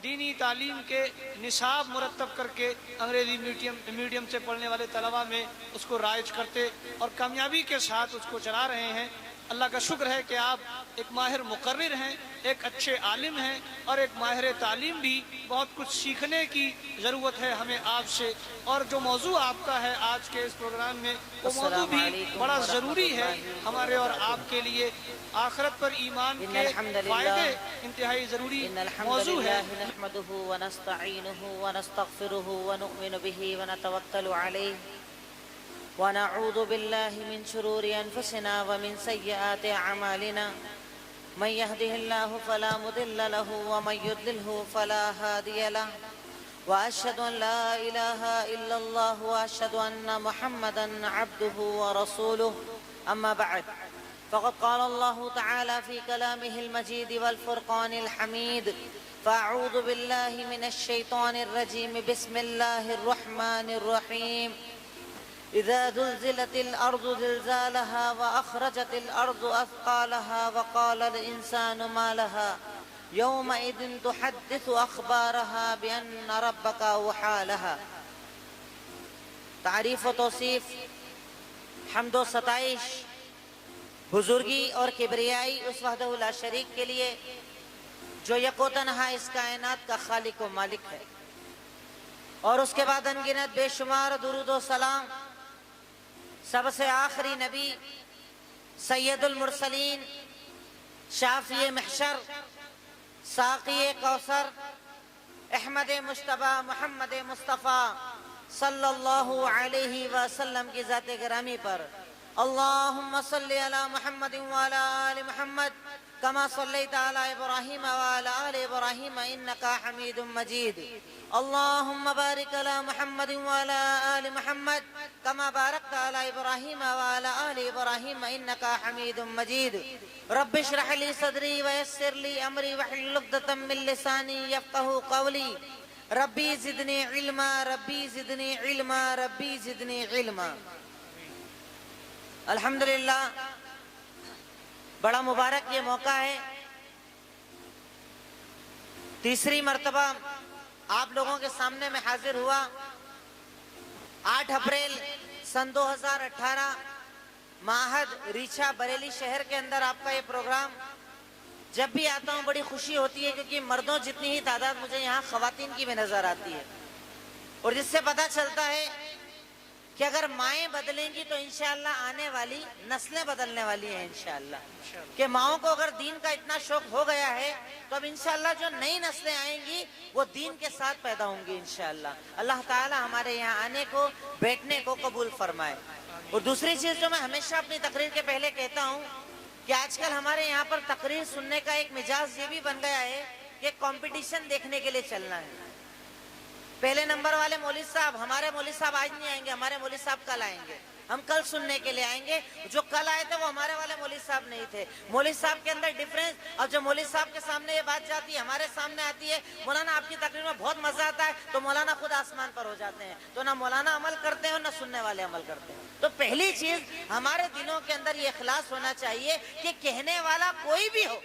دینی تعلیم کے نصاب مرتب کر کے انگریزی میڈیم سے پڑھنے والے طلبہ میں اس کو رائج کرتے اور کامیابی کے ساتھ اس کو چلا رہے ہیں۔ اللہ کا شکر ہے کہ آپ ایک ماہر مقرر ہیں، ایک اچھے عالم ہیں اور ایک ماہر تعلیم بھی۔ بہت کچھ سیکھنے کی ضرورت ہے ہمیں آپ سے، اور جو موضوع آپ کا ہے آج کے اس پروگرام میں وہ موضوع بھی بڑا ضروری ہے ہمارے اور آپ کے لیے۔ آخرت پر ایمان کے فائدے انتہائی ضروری موضوع ہے۔ نحمده ونستعينه ونستغفره ونؤمن به ونتوكل عليه ونعوذ بالله من شرور أنفسنا ومن سيئات أعمالنا من يهده الله فلا مضل له ومن يضلله فلا هادي له وأشهد أن لا إله إلا الله وأشهد أن محمدا عبده ورسوله أما بعد فقد قال الله تعالى في كلامه المجيد والفرقان الحميد فأعوذ بالله من الشيطان الرجيم بسم الله الرحمن الرحيم إذا زلزلت الأرض زلزالها وأخرجت الأرض أثقالها وقال الإنسان ما لها يومئذ تحدث أخبارها بأن ربك أوحى لها۔ تعریف و توصیف، حمد و ستائش، بزرگی اور کبریائی اس وحدہ لا شریک کے لیے جو یک و تنہا اس کائنات کا خالق و مالک ہے، اور اس کے بعد انگنت بے شمار درود و سلام سب سے آخری نبی سید المرسلین، شافی محشر، ساقی کوثر، احمد مجتبی محمد مصطفیٰ صلی اللہ علیہ وسلم کی ذات گرامی پر اللہم صلی علی محمد وعلی آل محمد کما صلیت علی ابراہیم وعلی آل ابراہیم انکا حمید مجید۔ اللہم بارک علی محمد وعلی آل محمد کما بارکت علی ابراہیم وعلی آل ابراہیم انکا حمید مجید۔ رب اشرح لی صدری ویسر لی امری واحلل عقدۃ من لسانی یفقہوا قولی۔ ربی زدنی علما ربی زدنی علما ربی زدنی علما۔ الحمدللہ بڑا مبارک یہ موقع ہے، تیسری مرتبہ آپ لوگوں کے سامنے میں حاضر ہوا۔ 8 اپریل سن 2018 معہد ریچھا بریلی شہر کے اندر آپ کا یہ پروگرام، جب بھی آتا ہوں بڑی خوشی ہوتی ہے کیونکہ مردوں جتنی ہی تعداد مجھے یہاں خواتین کی بھی نظر آتی ہے، اور جس سے پتہ چلتا ہے کہ اگر مائیں بدلیں گی تو انشاءاللہ آنے والی نسلیں بدلنے والی ہیں انشاءاللہ، کہ ماؤں کو اگر دین کا اتنا شوق ہو گیا ہے تو اب انشاءاللہ جو نئی نسلیں آئیں گی وہ دین کے ساتھ پیدا ہوں گی انشاءاللہ۔ اللہ تعالی ہمارے یہاں آنے کو بیٹھنے کو قبول فرمائے۔ اور دوسری چیز جو میں ہمیشہ اپنی تقریر کے پہلے کہتا ہوں کہ آج کل ہمارے یہاں پر تقریر سننے کا ایک مزاج یہ بھی بن گیا ہے کہ کمپٹیشن دیکھنے کے لیے چلنا ہے۔ پہلے نمبر والے مولوی صاحب، ہمارے مولوی صاحب آج نہیں آئیں گے، ہمارے مولوی صاحب کل آئیں گے، ہم کل سننے کے لیے آئیں گے۔ جو کل آئے تھے وہ ہمارے والے مولوی صاحب نہیں تھے۔ مولوی صاحب کے اندر ڈیفرنس، اور جو مولوی صاحب کے سامنے یہ بات جاتی ہے ہمارے سامنے آتی ہے، مولانا آپ کی تقریر میں بہت مزہ آتا ہے، تو مولانا خود آسمان پر ہو جاتے ہیں، تو نہ مولانا عمل کرتے ہیں نہ سننے والے عمل کرتے ہیں۔ تو پہلی چیز ہمارے دلوں کے اندر یہ اخلاص ہونا چاہیے کہ کہنے والا کوئی بھی ہو،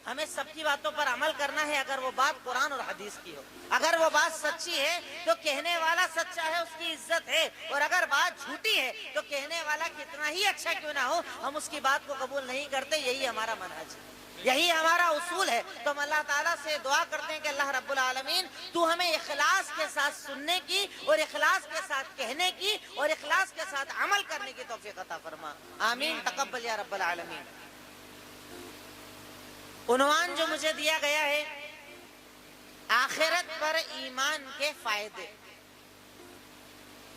ہمیں سب کی باتوں پر عمل کرنا ہے اگر وہ بات قرآن اور حدیث کی ہو۔ اگر وہ بات سچی ہے تو کہنے والا سچا ہے، اس کی عزت ہے، اور اگر بات جھوٹی ہے تو کہنے والا کتنا ہی اچھا کیوں نہ ہو ہم اس کی بات کو قبول نہیں کرتے۔ یہی ہمارا منہج ہے، یہی ہمارا اصول ہے۔ تو ہم اللہ تعالیٰ سے دعا کرتے ہیں کہ اللہ رب العالمین تو ہمیں اخلاص کے ساتھ سننے کی اور اخلاص کے ساتھ کہنے کی اور اخلاص کے ساتھ عمل کرنے کی توفیق عطا فرما، آمین تقبل یا رب العالمین۔ عنوان جو مجھے دیا گیا ہے، آخرت پر ایمان کے فائدے۔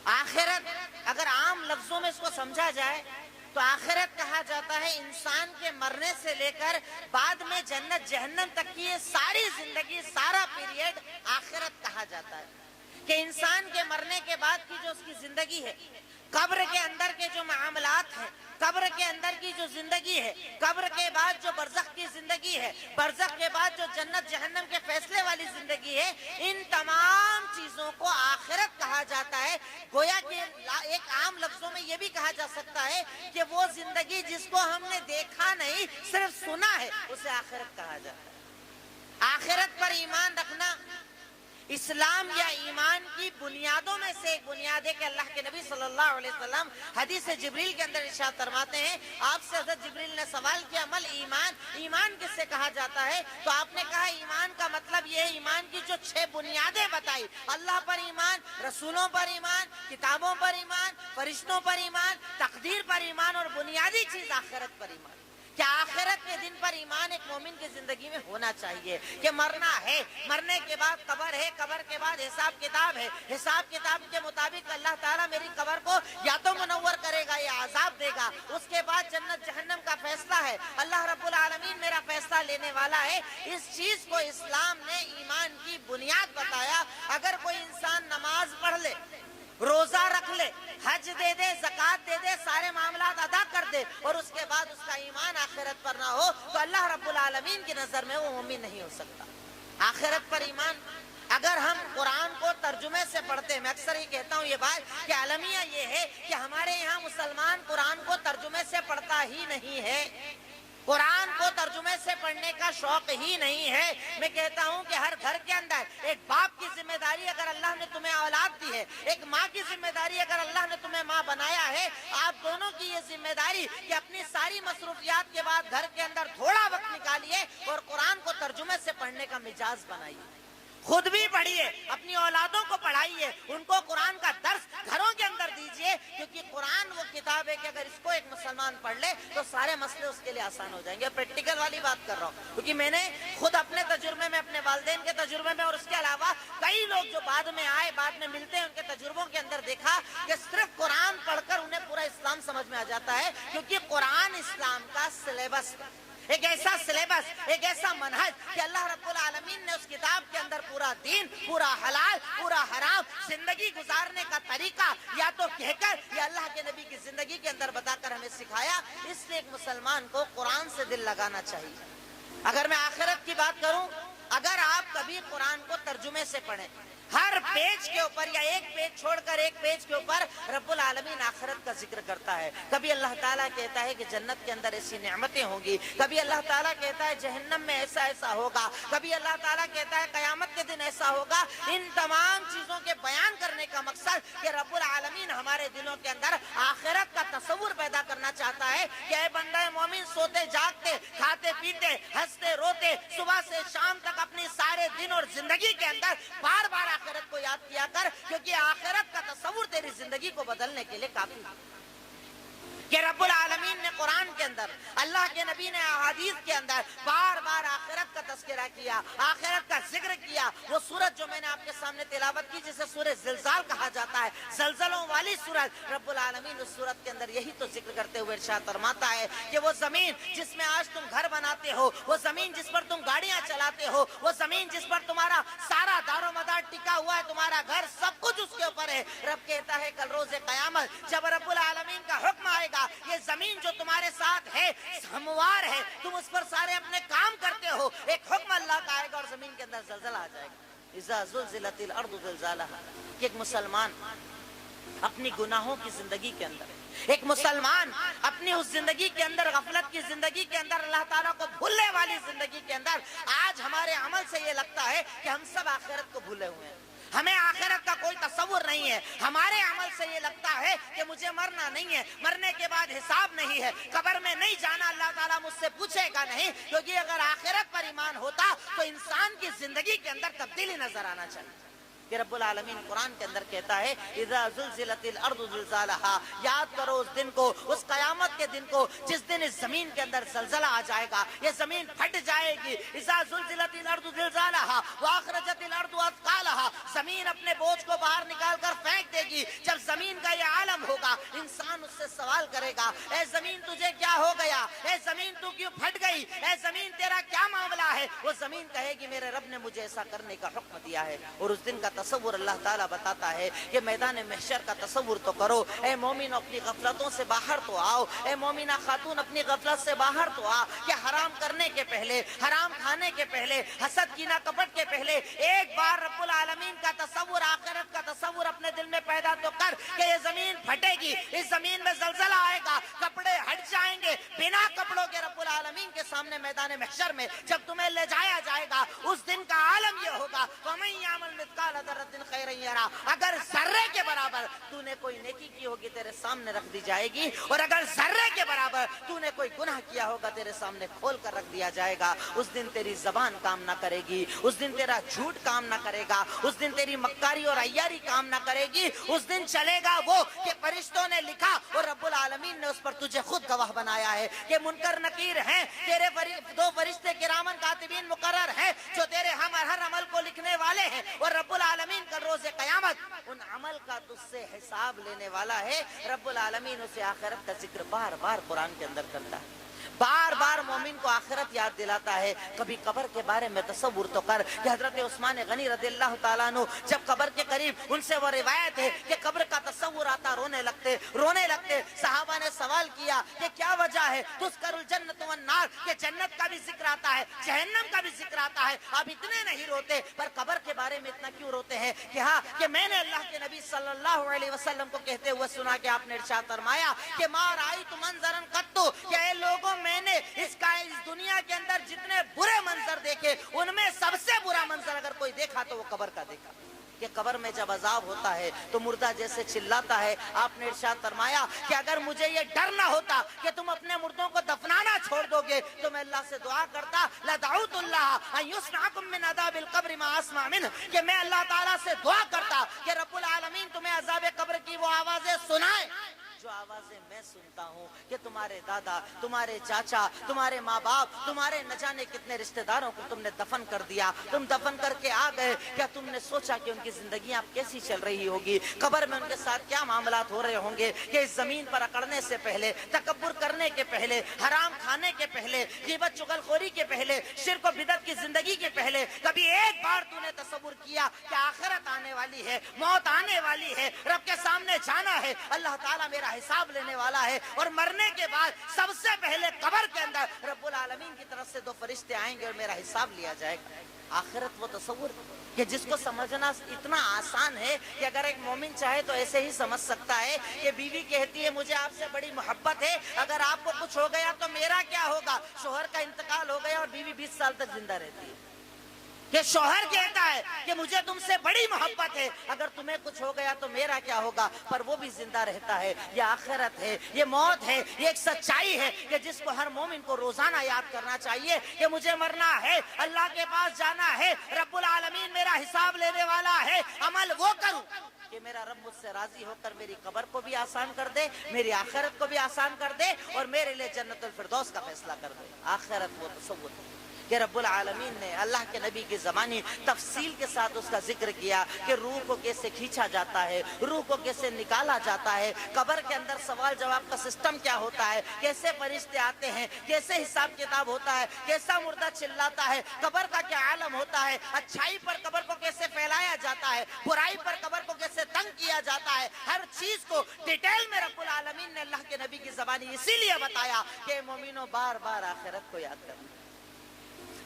آخرت اگر عام لفظوں میں اس کو سمجھا جائے تو آخرت کہا جاتا ہے انسان کے مرنے سے لے کر بعد میں جنت جہنم تک کی یہ ساری زندگی، سارا پیریڈ آخرت کہا جاتا ہے۔ کہ انسان کے مرنے کے بعد کی جو اس کی زندگی ہے، قبر کے اندر کے جو معاملات ہیں، قبر کے اندر کی جو زندگی ہے، قبر کے بعد جو برزخ کی زندگی ہے، برزخ کے بعد جو جنت جہنم کے فیصلے والی زندگی ہے، ان تمام چیزوں کو آخرت کہا جاتا ہے۔ گویا کہ ایک عام لفظوں میں یہ بھی کہا جا سکتا ہے کہ وہ زندگی جس کو ہم نے دیکھا نہیں صرف سنا ہے، اسے آخرت کہا جاتا ہے۔ آخرت پر ایمان رکھنا اسلام یا ایمان کی بنیادوں میں سے ایک بنیاد ہے کہ اللہ کے نبی صلی اللہ علیہ وسلم حدیث جبریل کے اندر ارشاد فرماتے ہیں، آپ سے حضرت جبریل نے سوال کیا عمل ایمان کس سے کہا جاتا ہے؟ تو آپ نے کہا ایمان کا مطلب یہ ہے، ایمان کی جو 6 بنیادیں بتائی، اللہ پر ایمان، رسولوں پر ایمان، کتابوں پر ایمان، فرشتوں پر ایمان، تقدیر پر ایمان، اور بنیادی چیز آخرت پر ایمان۔ کیا آخرت کے دن پر ایمان ایک مومن کی زندگی میں ہونا چاہیے کہ مرنا ہے، مرنے کے بعد قبر ہے، قبر کے بعد حساب کتاب ہے، حساب کتاب کے مطابق اللہ تعالیٰ میری قبر کو یا تو منور کرے گا یا عذاب دے گا، اس کے بعد جنت جہنم کا فیصلہ ہے، اللہ رب العالمین میرا فیصلہ لینے والا ہے۔ اس چیز کو اسلام نے ایمان کی بنیاد بتایا۔ اگر کوئی انسان نماز پڑھ لے، روزہ رکھ لے، حج دے دے، زکوٰۃ دے دے، سارے معاملات ادا کر دے، اور اس کے بعد اس کا ایمان آخرت پر نہ ہو، تو اللہ رب العالمین کی نظر میں وہ مومن نہیں ہو سکتا۔ آخرت پر ایمان، اگر ہم قرآن کو ترجمے سے پڑھتے ہیں، میں اکثر یہ کہتا ہوں یہ بات کہ المیہ یہ ہے کہ ہمارے یہاں مسلمان قرآن کو ترجمے سے پڑھتا ہی نہیں ہے، قرآن کو ترجمے سے پڑھنے کا شوق ہی نہیں ہے۔ میں کہتا ہوں کہ ہر گھر کے اندر ایک باپ کی ذمہ داری اگر اللہ نے تمہیں اولاد دی ہے، ایک ماں کی ذمہ داری اگر اللہ نے تمہیں ماں بنایا ہے، آپ دونوں کی یہ ذمہ داری کہ اپنی ساری مصروفیات کے بعد گھر کے اندر تھوڑا وقت نکالیے اور قرآن کو ترجمے سے پڑھنے کا مزاج بنائیے، خود بھی پڑھیے، اپنی اولادوں کو پڑھائیے، ان کو قرآن کا درس گھروں کے اندر دیجیے، کیونکہ قرآن وہ کتاب ہے کہ اگر اس کو ایک مسلمان پڑھ لے تو سارے مسئلے اس کے لیے آسان ہو جائیں گے۔ پریکٹیکل والی بات کر رہا ہوں، کیونکہ میں نے خود اپنے تجربے میں، اپنے والدین کے تجربے میں، اور اس کے علاوہ کئی لوگ جو بعد میں آئے، بعد میں ملتے ہیں، ان کے تجربوں کے اندر دیکھا کہ صرف قرآن پڑھ کر انہیں پورا اسلام سمجھ میں آ جاتا ہے، کیونکہ قرآن اسلام کا سلیبس، ایک ایسا سلیبس، ایک ایسا منہج کہ اللہ رب العالمین نے اس کتاب کے اندر پورا دین، پورا حلال، پورا حرام، زندگی گزارنے کا طریقہ یا تو کہہ کر یا اللہ کے نبی کی زندگی کے اندر بتا کر ہمیں سکھایا۔ اس لیے ایک مسلمان کو قرآن سے دل لگانا چاہیے۔ اگر میں آخرت کی بات کروں، اگر آپ کبھی قرآن کو ترجمے سے پڑھیں، ہر پیج کے اوپر یا ایک پیج چھوڑ کر ایک پیج کے اوپر رب العالمین آخرت کا ذکر کرتا ہے۔ کبھی اللہ تعالیٰ کہتا ہے کہ جنت کے اندر ایسی نعمتیں ہوں گی، کبھی اللہ تعالیٰ کہتا ہے جہنم میں ایسا ایسا ہوگا، کبھی اللہ تعالیٰ کہتا ہے قیامت کے دن ایسا ہوگا۔ ان تمام چیزوں کے بیان کرنے کا مقصد کہ رب العالمین ہمارے دلوں کے اندر آخرت کا تصور پیدا کرنا چاہتا ہے کہ اے بندہ مومن، سوتے جاگتے، کھاتے پیتے، ہنستے روتے، صبح سے شام تک اپنی سارے دن اور زندگی کے اندر بار بار آخرت کو یاد کیا کر، کیونکہ آخرت کا تصور تیری زندگی کو بدلنے کے لیے کافی ہے۔ کہ رب العالمین نے قرآن کے اندر، اللہ کے نبی نے احادیث کے اندر بار بار آخرت کا تذکرہ کیا، آخرت کا ذکر کیا۔ وہ سورت جو میں نے آپ کے سامنے تلاوت کی، جسے سورہ زلزال کہا جاتا ہے، زلزلوں والی سورت، رب العالمین اس سورت کے اندر یہی تو ذکر کرتے ہوئے ارشاد فرماتا ہے کہ وہ زمین جس میں آج تم گھر بناتے ہو، وہ زمین جس پر تم گاڑیاں چلاتے ہو، وہ زمین جس پر تمہارا سارا دار و مدار ٹکا ہوا ہے، تمہارا گھر، سب کچھ اس کے اوپر ہے۔ رب کہتا ہے کل روز قیامت جب رب العالمین کا حکم آئے گا، یہ زمین جو تمہارے ساتھ ہے ہموار ہے، تم اس پر سارے اپنے کام کرتے ہو، ایک حکم اللہ کا آئے گا اور زمین کے اندر زلزلہ آ جائے گا۔ اذا زلزلت الارض زلزالها، کہ ایک مسلمان اپنی گناہوں کی زندگی کے اندر، ایک مسلمان اپنی اس زندگی کے اندر، غفلت کی زندگی کے اندر، اللہ تعالیٰ کو بھولنے والی زندگی کے اندر، آج ہمارے عمل سے یہ لگتا ہے کہ ہم سب آخرت کو بھولے ہوئے ہیں، ہمیں آخرت کا کوئی تصور نہیں ہے۔ ہمارے عمل سے یہ لگتا ہے کہ مجھے مرنا نہیں ہے، مرنے کے بعد حساب نہیں ہے، قبر میں نہیں جانا، اللہ تعالیٰ مجھ سے پوچھے گا نہیں، کیونکہ اگر آخرت پر ایمان ہوتا تو انسان کی زندگی کے اندر تبدیلی نظر آنا چاہیے۔ کہ رب العالمین قرآن کے اندر کہتا ہے اذا زلزلت الارض زلزالها، یاد کرو اس دن کو، اس قیامت کے دن کو جس دن اس زمین کے اندر زلزلہ آ جائے گا، یہ زمین پھٹ جائے گی۔ اذا زلزلت الارض زلزالها واخرجت الارض اثقالها، زمین اپنے بوجھ کو باہر نکال کر پھینک دے گی۔ جب زمین کا یہ عالم ہوگا، انسان اس سے سوال کرے گا، اے زمین تجھے کیا ہو گیا، اے زمین تو کیوں پھٹ گئی، اے زمین تیرا کیا معاملہ ہے؟ وہ زمین کہے گی میرے رب نے مجھے ایسا کرنے کا حکم دیا ہے، اور اس دن کا तसव्वुर अल्लाह ताला बताता है कि मैदान महशर का तसव्वुर तो करो। ए मोमिन अपनी गफलतों से बाहर तो आओ, ए मोमिना खातून अपनी गफलत से बाहर तो आ कि हराम करने के पहले, हराम खाने के पहले, हसद कीना कपट के पहले एक बार रब्बुल आलमीन का तसव्वुर, आखिरत का तसव्वुर अपने दिल में पैदा तो कर कि ये जमीन फटेगी, इस जमीन में जलजला आएगा, कपड़े हट जाएंगे, बिना कपड़ों के रब्बुल आलमीन के सामने मैदान महशर में जब तुम्हें ले जाया जाएगा, उस दिन का आलम ये होगा वमन यामल मिस्काल दर्रतिन खैरन यरा, अगर जर्रे के बराबर तूने कोई नेकी की होगी तेरे सामने रख दी जाएगी, और अगर जर्रे के बराबर तूने कोई गुनाह किया होगा तेरे सामने खोल कर रख दिया जाएगा। उस दिन तेरी जबान काम ना करेगी, उस दिन तेरा झूठ काम ना करेगा, उस दिन तेरी मक्कारी और अय्यारी काम ना करेगी। उस दिन चलेगा वो कि फरिश्तों ने लिखा और रब्बुल आलमीन ने उस पर तुझे खुद गवाह बनाया है कि मुनकर नकीर हैं तेरे दो फरिश्ते किरामन कातिबीन मुकर्रर हैं जो तेरे हर अमल को लिखने वाले हैं, और रब्बुल आलमीन कल रोज़े क़यामत उन अमल का तुझसे हिसाब लेने वाला है। रब्बुल आलमीन उसे आखिरत का जिक्र बार बार कुरान के अंदर करता है, बार बार मोमिन को आखिरत याद दिलाता है। कभी कब्र के बारे में तसव्वुर तो कर कि हजरत उस्मान गनी रज़ियल्लाहु ताला अन्हु जब कब्र के करीब, उनसे वो रिवायत है कि कब्र का तसव्वुर आता रोने लगते। सहाबा ने सवाल किया कि क्या वजह है, तुज़करुल जन्नत वन नार, कि जन्नत का भी जिक्र आता है, जहन्नम का भी जिक्र आता है, आप इतने नहीं रोते पर कब्र के बारे में इतना क्यों रोते हैं? कि हाँ, कि मैंने अल्लाह के नबी सल्लल्लाहु अलैहि वसल्लम को कहते हुए सुना कि आपने इरशाद फरमाया कि मा राइतु मंज़रन कत्तु, कि ऐ लोगों मैंने इस दुनिया के अंदर जितने बुरे मंजर देखे उनमें सबसे बुरा मंजर अगर कोई देखा तो वो कब्र का देखा। कि कब्र में जब अजाब होता है तो मुर्दा जैसे चिल्लाता है। आपने इरशाद फरमाया कि अगर मुझे ये डर ना होता कि तुम अपने मुर्दों को दफनाना छोड़ दोगे तो मैं अल्लाह से दुआ करता लदअउतुल्लाह अन युस्मअकुम मिन अज़ाबिल क़ब्र मा अस्मा मिन, कि मैं अल्लाह ताला से दुआ करता कि रब्बुल आलमीन तुम्हें अज़ाब कब्र की वो आवाजें सुनाए जो आवाजें मैं सुनता हूँ कि तुम्हारे दादा, तुम्हारे चाचा, तुम्हारे माँ बाप, तुम्हारे न जाने कितने रिश्तेदारों को तुमने दफन कर दिया, तुम दफन करके आ गए, क्या तुमने सोचा कि उनकी जिंदगी आप कैसी चल रही होगी, कब्र में उनके साथ क्या मामलात हो रहे होंगे कि इस जमीन पर अकड़ने से पहले, तकब्बुर करने के पहले, हराम खाने के पहले, ग़ीबत चुगलखोरी के पहले, शिर्क और बिदअत की जिंदगी के पहले कभी एक बार तूने तसव्वुर किया कि आखिरत आने वाली है, मौत आने वाली है, रब के सामने जाना है, अल्लाह ताला मेरा हिसाब लेने वाला है, और मरने के बाद सबसे पहले कब्र के अंदर रब्बुल आलमीन की तरफ से दो फरिश्ते आएंगे और मेरा हिसाब लिया जाएगा। आखिरत वो तसव्वुर कि जिसको समझना इतना आसान है कि अगर एक मोमिन चाहे तो ऐसे ही समझ सकता है कि बीवी कहती है मुझे आपसे बड़ी मोहब्बत है, अगर आपको कुछ हो गया तो मेरा क्या होगा। शोहर का इंतकाल हो गया और बीवी 20 साल तक जिंदा रहती है। कि शोहर कहता है कि मुझे तुमसे बड़ी मोहब्बत है, अगर तुम्हें कुछ हो गया तो मेरा क्या होगा, पर वो भी जिंदा रहता है। ये आखिरत है, ये मौत है, ये एक सच्चाई है कि जिसको हर मोमिन को रोजाना याद करना चाहिए कि मुझे मरना है, अल्लाह के पास जाना है, रब्बुल आलमीन मेरा हिसाब लेने वाला है, अमल वो करूं कि मेरा रब मुझसे राजी होकर मेरी कब्र को भी आसान कर दे, मेरी आखिरत को भी आसान कर दे और मेरे लिए जन्नतुल फिरदौस का फैसला कर दे। आखिरत वो तसव्वुर कि रब्बुल आलमीन ने अल्लाह के नबी की ज़बानी तफसील के साथ उसका जिक्र किया कि रूह को कैसे खींचा जाता है, रूह को कैसे निकाला जाता है, कब्र के अंदर सवाल जवाब का सिस्टम क्या होता है, कैसे फरिश्ते आते हैं, कैसे हिसाब किताब होता है, कैसा मुर्दा चिल्लाता है, कब्र का क्या आलम होता है, अच्छाई पर कब्र को कैसे फैलाया जाता है, बुराई पर कब्र को कैसे तंग किया जाता है, हर चीज को डिटेल में रब्बुल आलमीन ने अल्लाह के नबी की ज़बानी इसीलिए बताया कि मोमिनो बार बार आखिरत को याद करना,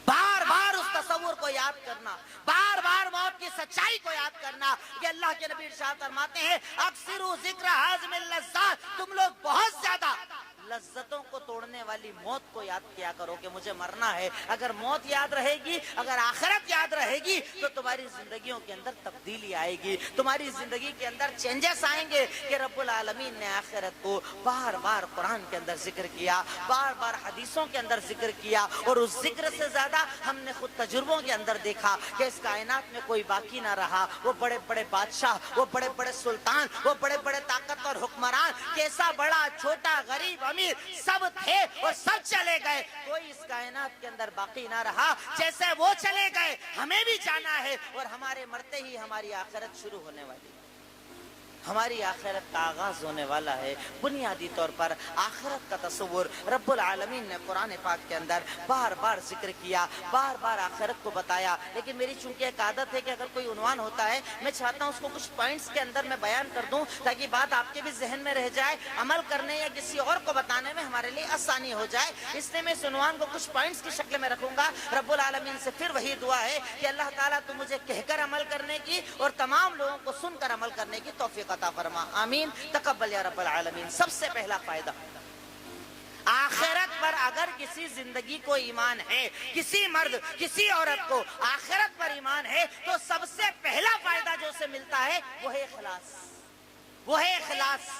बार बार उस तसव्वुर को याद करना, बार बार मौत की सच्चाई को याद करना। कि अल्लाह के नबी इरशाद फरमाते हैं अक्सिरू ज़िक्र हाज़िमिल लज़्ज़ात, तुम लोग बहुत ज्यादा लज्जतों को तोड़ने वाली मौत को याद किया करो कि मुझे मरना है। अगर मौत याद रहेगी, अगर आखिरत याद रहेगी तो तुम्हारी जिंदगियों के अंदर तब्दीली आएगी, तुम्हारी जिंदगी के अंदर चेंजेस आएंगे। कि रब्बुल आलमीन ने आखिरत को बार बार कुरान के अंदर जिक्र किया, बार बार हदीसों के अंदर जिक्र किया, और उस जिक्र से ज्यादा हमने खुद तजुर्बों के अंदर देखा कि इस कायनात में कोई बाकी ना रहा। वो बड़े बड़े बादशाह, वो बड़े बड़े सुल्तान, वो बड़े बड़े ताकतवर हुक्मरान, कैसा बड़ा छोटा गरीब अमीर सब थे और सब चले गए, कोई इस कायनात के अंदर बाकी ना रहा। जैसे वो चले गए हमें भी जाना है और हमारे मरते ही हमारी आखिरत शुरू होने वाली है। हमारी आखिरत का आगाज होने वाला है। बुनियादी तौर पर आखिरत का तस्वुर रब्बुल आलमीन ने कुरान पाक के अंदर बार बार जिक्र किया, बार बार आखिरत को बताया। लेकिन मेरी चूंकि एक आदत है कि अगर कोई उन्वान होता है मैं चाहता हूँ उसको कुछ पॉइंट्स के अंदर मैं बयान कर दूं ताकि बात आपके भी जहन में रह जाए, अमल करने या किसी और को बताने में हमारे लिए आसानी हो जाए। इसलिए मैं इस उन्वान को कुछ पॉइंट्स की शक्ल में रखूंगा। रब्बुल आलमीन से फिर वही दुआ है कि अल्लाह ताला तू मुझे कहकर अमल करने की और तमाम लोगों को सुनकर अमल करने की तौफीक अता फरमा, आमीन तकब्बल या रब्बल आलमीन। सबसे पहला फायदा, आखिरत पर अगर किसी जिंदगी को ईमान है, किसी मर्द किसी औरत को आखिरत पर ईमान है, तो सबसे पहला फायदा जो उसे मिलता है वो है इखलास। वो है इखलास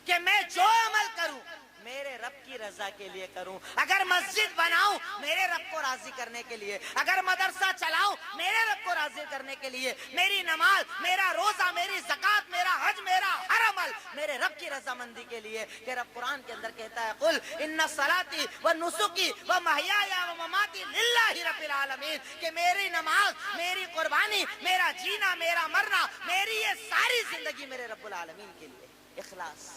कि मैं जो अमल करूं मेरे रब की रजा के लिए करूं। अगर मस्जिद बनाऊं मेरे रब को राजी करने के लिए, अगर मदरसा चलाऊं मेरे रब को राजी करने के लिए, मेरी नमाज, मेरा रोजा, मेरी ज़कात, मेरा हज, मेरा हर अमल मेरे रब की रजामंदी के लिए। कि रब कुरान के अंदर कहता है कुल इन्ना सलाती व नुसुकी व महयाया व ममाती लिल्लाहि रब्बिल आलमीन, कि मेरी नमाज, मेरी कुर्बानी, मेरा जीना, मेरा मरना, मेरी ये सारी जिंदगी मेरे रब्बुल आलमीन के लिए। इखलास।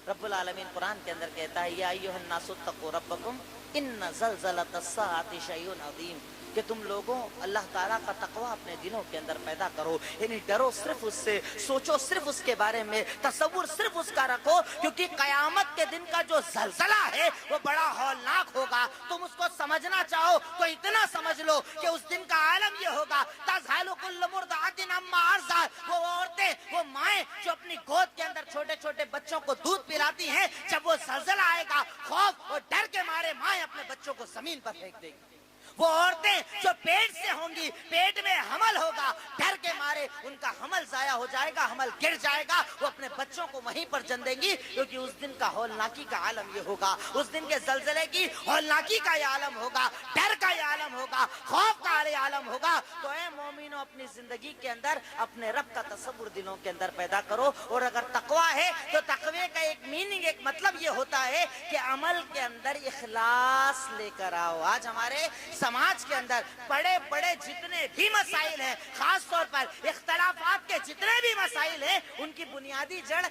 रब्बुल आलमीन कुरान के अंदर कहता है या अय्युहन नासु तक़ू रब्बकुम इन्न ज़लज़लतस्साअति शैउन अज़ीम, कि तुम लोगों अल्लाह ताला का तकवा अपने दिलों के अंदर पैदा करो, यानी डरो सिर्फ उससे, सोचो सिर्फ उसके बारे में, तसव्वुर सिर्फ उसका रखो, क्योंकि कयामत के दिन का जो ज़लज़ला है वो बड़ा हौलनाक होगा। तुम उसको समझना चाहो तो इतना समझ लो कि उस दिन का आलम ये होगा तज़हालु कुल्लु मुर्दिअतिन अम्मा अर्ज़अत, वो औरतें, वो माएँ जो अपनी गोद के अंदर छोटे छोटे बच्चों को दूध पिलाती हैं, जब वो ज़लज़ला आएगा खौफ और डर के मारे माएँ अपने बच्चों को जमीन पर फेंक देगी। वो औरतें जो पेट से होंगी, पेट में हमल होगा, डर के मारे उनका हमल जाया हो जाएगा, हमल गिर जाएगा, वो अपने बच्चों को वहीं पर जन देंगी, क्योंकि उस दिन का हौलनाकी का आलम ये होगा, उस दिन के जलजले की हौलनाकी का ये आलम होगा, डर का ये आलम होगा, खौफ का ये आलम होगा। तो ऐ मोमिनो अपनी जिंदगी के अंदर अपने रब का तसव्वुर दिलों के अंदर पैदा करो। और अगर तकवा है तो तकवे का एक मीनिंग, एक मतलब ये होता है कि अमल के अंदर इखलास लेकर आओ। आज हमारे समाज के अंदर बड़े बड़े जितने भी मसाइल हैं, खास तौर पर इख्तलाफात के जितने भी मसाइल हैं, उनकी बुनियादी जड़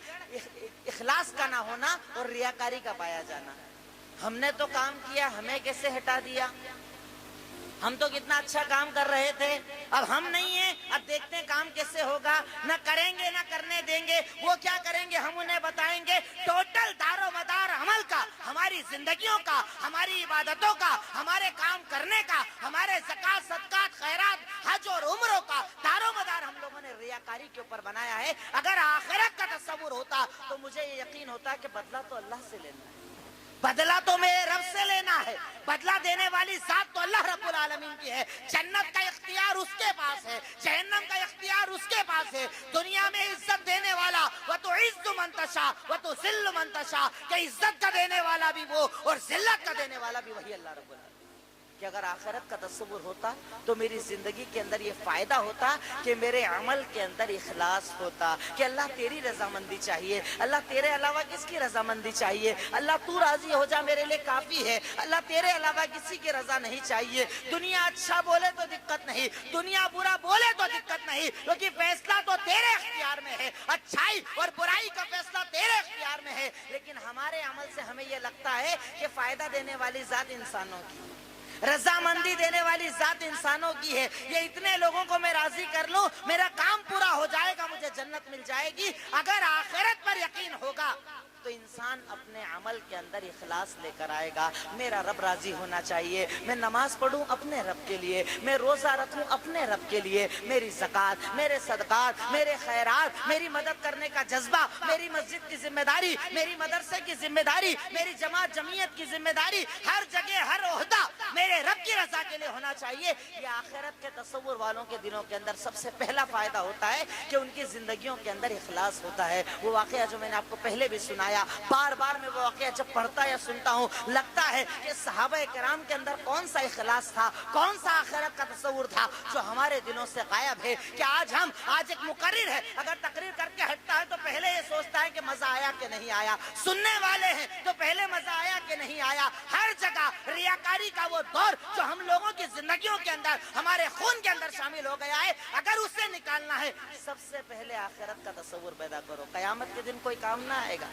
इखलास का ना होना और रियाकारी का पाया जाना। हमने तो काम किया, हमें कैसे हटा दिया, हम तो कितना अच्छा काम कर रहे थे, अब हम नहीं है, अब देखते हैं काम कैसे होगा, न करेंगे न करने देंगे। वो क्या करेंगे हम उन्हें बताएंगे। टोटल दारो मदार अमल का, हमारी जिंदगियों का, हमारी इबादतों का, हमारे काम करने का, हमारे ज़कात, सदकात, खैरात, हज और उम्रों का दारो मदार हम लोगों ने रियाकारी के ऊपर बनाया है। अगर आखिरत का तसव्वुर होता तो मुझे ये यकीन होता कि बदला तो अल्लाह से लेना है, बदला तो मेरे रब से लेना है, बदला देने वाली जात तो अल्लाह रब्बुल आलमीन की है। जन्नत का इख्तियार उसके पास है, जहन्नम का इख्तियार उसके पास है। दुनिया में इज्जत देने वाला व तो इज्जु मन तशा व तो जिल्लु मन तशा, कि इज्जत का देने वाला भी वो और जिल्लत का देने वाला भी वही अल्लाह रब्बुल आलमीन। कि अगर आखिरत का तसव्वुर होता तो मेरी जिंदगी के अंदर ये फायदा होता कि मेरे अमल के अंदर इखलास होता, कि अल्लाह तेरी रजामंदी चाहिए, अल्लाह तेरे अलावा किसकी रजामंदी चाहिए, अल्लाह तू राजी हो जा मेरे लिए काफी है, अल्लाह तेरे अलावा किसी की रजा नहीं चाहिए। दुनिया अच्छा बोले तो दिक्कत नहीं, दुनिया बुरा बोले तो दिक्कत नहीं, क्योंकि फैसला तो तेरे इख्तियार में है, अच्छाई और बुराई का फैसला तेरे इख्तियार में है। लेकिन हमारे अमल से हमें ये लगता है कि फायदा देने वाली जात इंसानों की, रजामंदी देने वाली जात इंसानों की है। ये इतने लोगों को मैं राजी कर लूं, मेरा काम पूरा हो जाएगा, मुझे जन्नत मिल जाएगी। अगर आखिरत पर यकीन होगा तो इंसान अपने अमल के अंदर इखलास लेकर आएगा। मेरा रब राजी होना चाहिए, मैं नमाज पढ़ूं अपने रब के लिए, मैं रोजा रखूं अपने रब के लिए, मेरी ज़कात, मेरे सदकात, मेरे खैरात, मेरी मदद करने का जज्बा, मेरी मस्जिद की जिम्मेदारी, मेरी मदरसे की जिम्मेदारी, मेरी जमात जमीयत की जिम्मेदारी, हर जगह हर ओहदा मेरे रब की रजा के लिए होना चाहिए। ये आखिरत के तसव्वुर वालों के दिनों के अंदर सबसे पहला फायदा होता है कि उनकी जिंदगियों के अंदर इखलास होता है। वो वाकया जो मैंने आपको पहले भी सुनाया آیا. بار بار میں وہ واقعہ جب پڑھتا یا سنتا ہوں لگتا ہے کہ صحابہ کرام کے اندر کون سا اخلاص تھا, کون سا آخرت کا تصور تھا جو ہمارے دلوں سے غائب ہے. کہ آج ایک مقرر ہے, اگر تقریر کر کے ہٹتا ہے تو پہلے یہ سوچتا ہے کہ مزہ آیا کہ نہیں آیا. سننے والے ہیں تو پہلے مزہ آیا کہ نہیں آیا. ہر جگہ ریاکاری کا وہ دور جو ہم لوگوں کی زندگیوں کے اندر, ہمارے خون کے اندر شامل ہو گیا ہے, اگر اسے نکالنا ہے سب سے پہلے آخرت کا تصور پیدا کرو. قیامت کے دن کوئی کام نہ آئے گا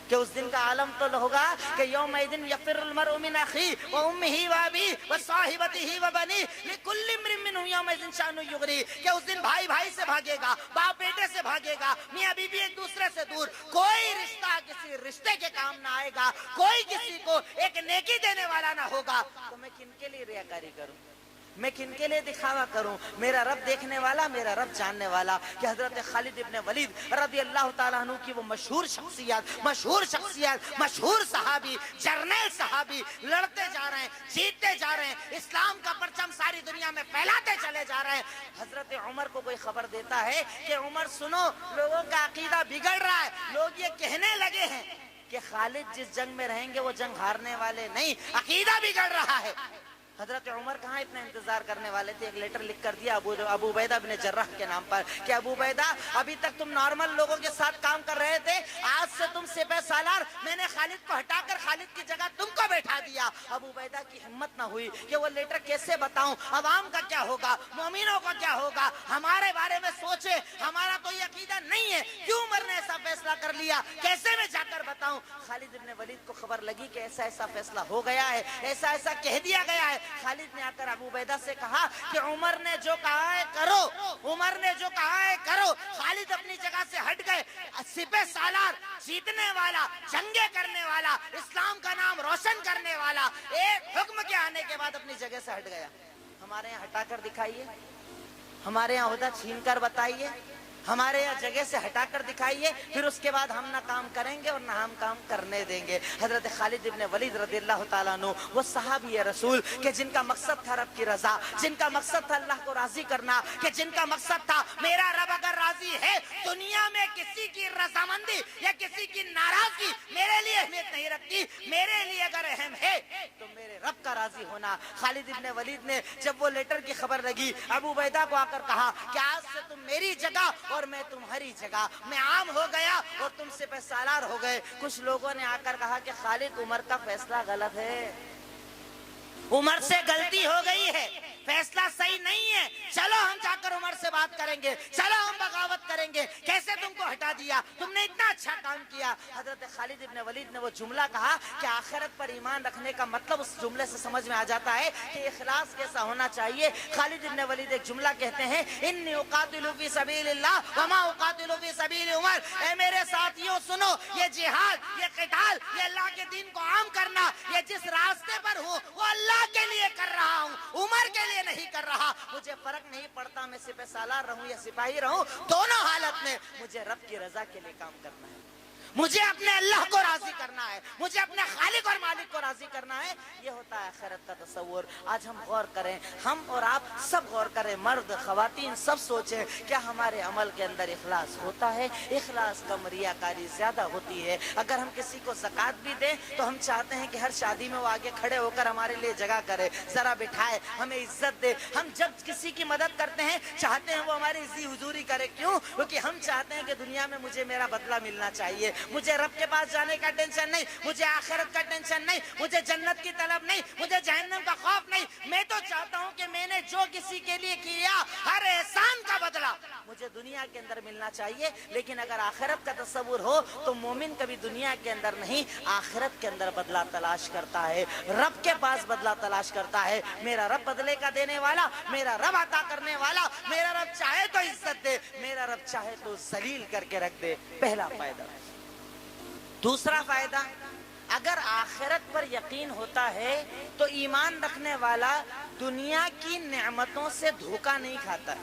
کہ اس دن کا عالم تو ہوگا کہ یومئذ یفر المرء من اخیہ وامہ وابیہ وصاحبتہ وبنیہ لکل امرئ منہم یومئذ شأن یغنیہ. کہ اس دن بھائی بھائی سے بھاگے گا, باپ بیٹے سے بھاگے گا, میاں بیوی ایک دوسرے سے دور. کوئی رشتہ کسی رشتے کے کام نہ آئے گا, کوئی کسی کو ایک نیکی دینے والا نہ ہوگا. تو میں کن کے لیے ریاکاری کروں, میں کن کے لیے دکھاوا کروں؟ میرا رب دیکھنے والا, میرا رب جاننے والا. کہ حضرت خالد ابن ولید رضی اللہ تعالیٰ عنہ کی وہ مشہور شخصیت, مشہور صحابی, جرنیل صحابی, لڑتے جا رہے ہیں, جیتتے جا رہے ہیں, اسلام کا پرچم ساری دنیا میں پھیلاتے چلے جا رہے ہیں. حضرت عمر کو کوئی خبر دیتا ہے کہ عمر سنو, لوگوں کا عقیدہ بگڑ رہا ہے. لوگ یہ کہنے لگے ہیں کہ خالد جس جنگ میں رہیں گے وہ جنگ ہارنے والے نہیں, عقیدہ بگڑ رہا ہے. حضرت عمر کہاں اتنا انتظار کرنے والے تھے, ایک لیٹر لکھ کر دیا ابو عبیدہ بن جراح کے نام پر کہ ابو عبیدہ ابھی تک تم نارمل لوگوں کے ساتھ کام کر رہے تھے, آج سے تم سپہ سالار, میں نے خالد کو ہٹا کر خالد کی جگہ تم کو بیٹھا دیا. ابو عبیدہ کی ہمت نہ ہوئی کہ وہ لیٹر کیسے بتاؤں, عوام کا کیا ہوگا, مومنوں کا کیا ہوگا, ہمارے بارے میں سوچے, ہمارا تو یہ عقیدہ نہیں ہے, کیوں عمر نے ایسا فیصلہ کر لیا, کیسے میں جا کر بتاؤں. خالد ابن ولید کو خبر لگی کہ ایسا فیصلہ ہو گیا ہے, ایسا کہہ دیا گیا ہے. خالد نے آ کر ابو عبیدہ سے کہا کہ عمر نے جو کہا ہے کرو, عمر نے جو کہا ہے کرو. خالد اپنی جگہ سے ہٹ گئے. سپہ سالار, جیتنے والا, جنگیں کرنے والا, اسلام کا نام روشن کرنے والا, ایک حکم کے آنے کے بعد اپنی جگہ سے ہٹ گیا. ہمارے یہاں ہٹا کر دکھائیے, ہمارے یہاں عہدہ چھین کر بتائیے, ہمارے یہاں جگہ سے ہٹا کر دکھائیے, پھر اس کے بعد ہم نہ کام کریں گے اور نہ ہم کام کرنے دیں گے. حضرت خالد ابن ولید رضی اللہ تعالیٰ عنہ وہ صحابی رسول کہ جن کا مقصد تھا رب کی رضا, جن کا مقصد تھا اللہ کو راضی کرنا, کہ جن کا مقصد تھا میرا رب اگر راضی ہے دنیا میں کسی کی رضامندی یا کسی کی ناراضگی میرے لیے اہمیت نہیں رکھتی, میرے لیے اگر اہم ہے تو میرے رب کا راضی ہونا. خالد ابن ولید نے جب وہ لیٹر کی خبر لگی ابو عبیدہ کو آ کر کہا کہ آج سے تم میری جگہ اور میں تمہاری جگہ, میں عام ہو گیا اور تم سپہ سالار ہو گئے. کچھ لوگوں نے آ کر کہا کہ خالد عمر کا فیصلہ غلط ہے, عمر سے غلطی ہو گئی ہے, فیصلہ صحیح نہیں ہے, چلو ہم جا کر عمر سے بات کریں گے, چلو ہم بغاوت کریں گے, کیسے تم کو ہٹا دیا, تم نے اتنا اچھا کام کیا. حضرت خالد ابن ولید نے وہ جملہ کہا کہ آخرت پر ایمان رکھنے کا مطلب اس جملے سے سمجھ میں آ جاتا ہے کہ اخلاص کیسا ہونا چاہیے. خالد ابن ولید ایک جملہ کہتے ہیں, انی اقاتل فی سبیل اللہ وما اقاتل فی سبیل عمر. اے میرے ساتھیوں سنو, یہ جہاد, یہ قتال, یہ اللہ کے دین کو عام کرنا, یہ جس راستے پر ہوں وہ اللہ کے لیے کر رہا ہوں, عمر کے لیے نہیں کر رہا. مجھے فرق نہیں پڑتا میں سپہ سالار رہوں یا سپاہی رہوں, دونوں حالت میں مجھے رب کی رضا کے لیے کام کرنا ہے, مجھے اپنے اللہ کو راضی کرنا ہے, مجھے اپنے خالق اور مالک کو راضی کرنا ہے. یہ ہوتا ہے آخرت کا تصور. آج ہم غور کریں, ہم اور آپ سب غور کریں, مرد خواتین سب سوچیں کیا ہمارے عمل کے اندر اخلاص ہوتا ہے؟ اخلاص کم, ریاکاری زیادہ ہوتی ہے. اگر ہم کسی کو زکات بھی دیں تو ہم چاہتے ہیں کہ ہر شادی میں وہ آگے کھڑے ہو کر ہمارے لیے جگہ کرے, ذرا بٹھائے, ہمیں عزت دے. ہم جب کسی کی مدد کرتے ہیں چاہتے ہیں وہ ہماری عزت حضوری کرے. کیوں؟ کیونکہ ہم چاہتے ہیں کہ دنیا میں مجھے میرا بدلہ ملنا چاہیے, مجھے رب کے پاس جانے کا ٹینشن نہیں, مجھے آخرت کا ٹینشن نہیں, مجھے جنت کی طلب نہیں, مجھے جہنم کا خوف نہیں. میں تو چاہتا ہوں کہ میں نے جو کسی کے لیے کیا ہر احسان کا بدلہ مجھے دنیا کے اندر ملنا چاہیے. لیکن اگر آخرت کا تصور ہو تو مومن کبھی دنیا کے اندر نہیں, آخرت کے اندر بدلہ تلاش کرتا ہے, رب کے پاس بدلہ تلاش کرتا ہے. میرا رب بدلے کا دینے والا, میرا رب عطا کرنے والا, میرا رب چاہے تو عزت دے, میرا رب چاہے تو ذلیل کر کے رکھ دے. پہلا فائدہ. دوسرا فائدہ, اگر آخرت پر یقین ہوتا ہے تو ایمان رکھنے والا دنیا کی نعمتوں سے دھوکہ نہیں کھاتا.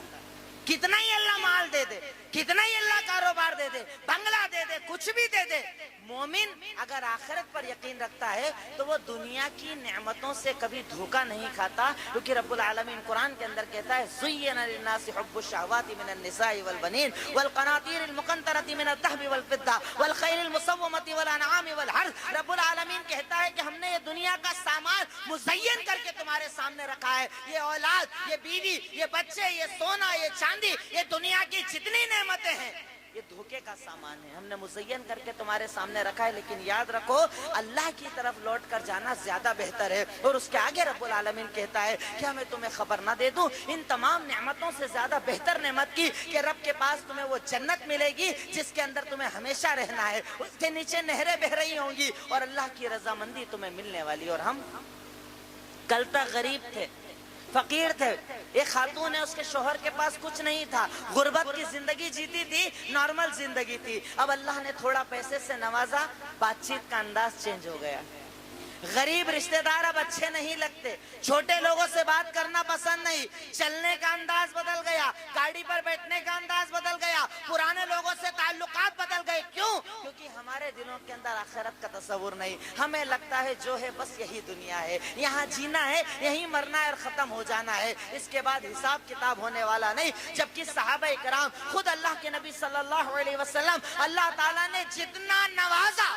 कितना ही अल्लाह माल दे दे, कितना ही अल्लाह कारोबार दे दे, बंगला दे दे, कुछ भी दे दे, मोमिन अगर आखिरत पर यकीन रखता है तो वो दुनिया की नेमतों से कभी धोखा नहीं खाता, क्योंकि रब्बुल आलमीन कुरान के अंदर कहता है ज़ुय्यिना लिन्नासि हुब्बुश शहवाति मिनन निसाइ वल बनीन वल क़नातीरिल मुक़न्तरति मिनल ज़हबि वल फ़िद्दा वल ख़ैलिल मुसव्वमति वल अनआमि वल हर्थ। रब्बुल आलमीन कहता है कि हमने ये दुनिया का सामान मुज़य्यन करके तुम्हारे सामने रखा है। ये औलाद, ये बीवी, ये बच्चे, ये सोना, ये चांदी, ये दुनिया की जितनी नेमतें हैं, ये धोखे का सामान है, हमने मुज़य्यन करके तुम्हारे सामने रखा है। लेकिन याद रखो, अल्लाह की तरफ लौट कर जाना ज्यादा बेहतर है। और उसके आगे रब्बुल आलमीन कहता है कि हमें तुम्हें खबर ना दे दूं इन तमाम नेमतों से ज्यादा बेहतर नेमत की, कि रब के पास तुम्हें वो जन्नत मिलेगी जिसके अंदर तुम्हें हमेशा रहना है, उसके नीचे नहरें बह रही होंगी और अल्लाह की रजामंदी तुम्हें मिलने वाली। और हम कल तक गरीब थे, फकीर थे, एक खातून है, उसके शोहर के पास कुछ नहीं था, गुर्बत की जिंदगी जीती थी, नॉर्मल जिंदगी थी। अब अल्लाह ने थोड़ा पैसे से नवाजा, बातचीत का अंदाज चेंज हो गया। गरीब रिश्तेदार अब अच्छे नहीं लगते, छोटे लोगों से बात करना पसंद नहीं, चलने का अंदाज बदल गया, गाड़ी पर बैठने का अंदाज बदल गया, पुराने लोगों से ताल्लुकात बदल गए। क्यों? क्योंकि हमारे दिलों के अंदर आखिरत का तस्वुर नहीं। हमें लगता है जो है बस यही दुनिया है, यहाँ जीना है, यही मरना है और खत्म हो जाना है, इसके बाद हिसाब किताब होने वाला नहीं। जबकि सहाबा इकराम, खुद अल्लाह के नबी सल्लल्लाहु अलैहि वसल्लम, अल्लाह ताला ने जितना नवाजा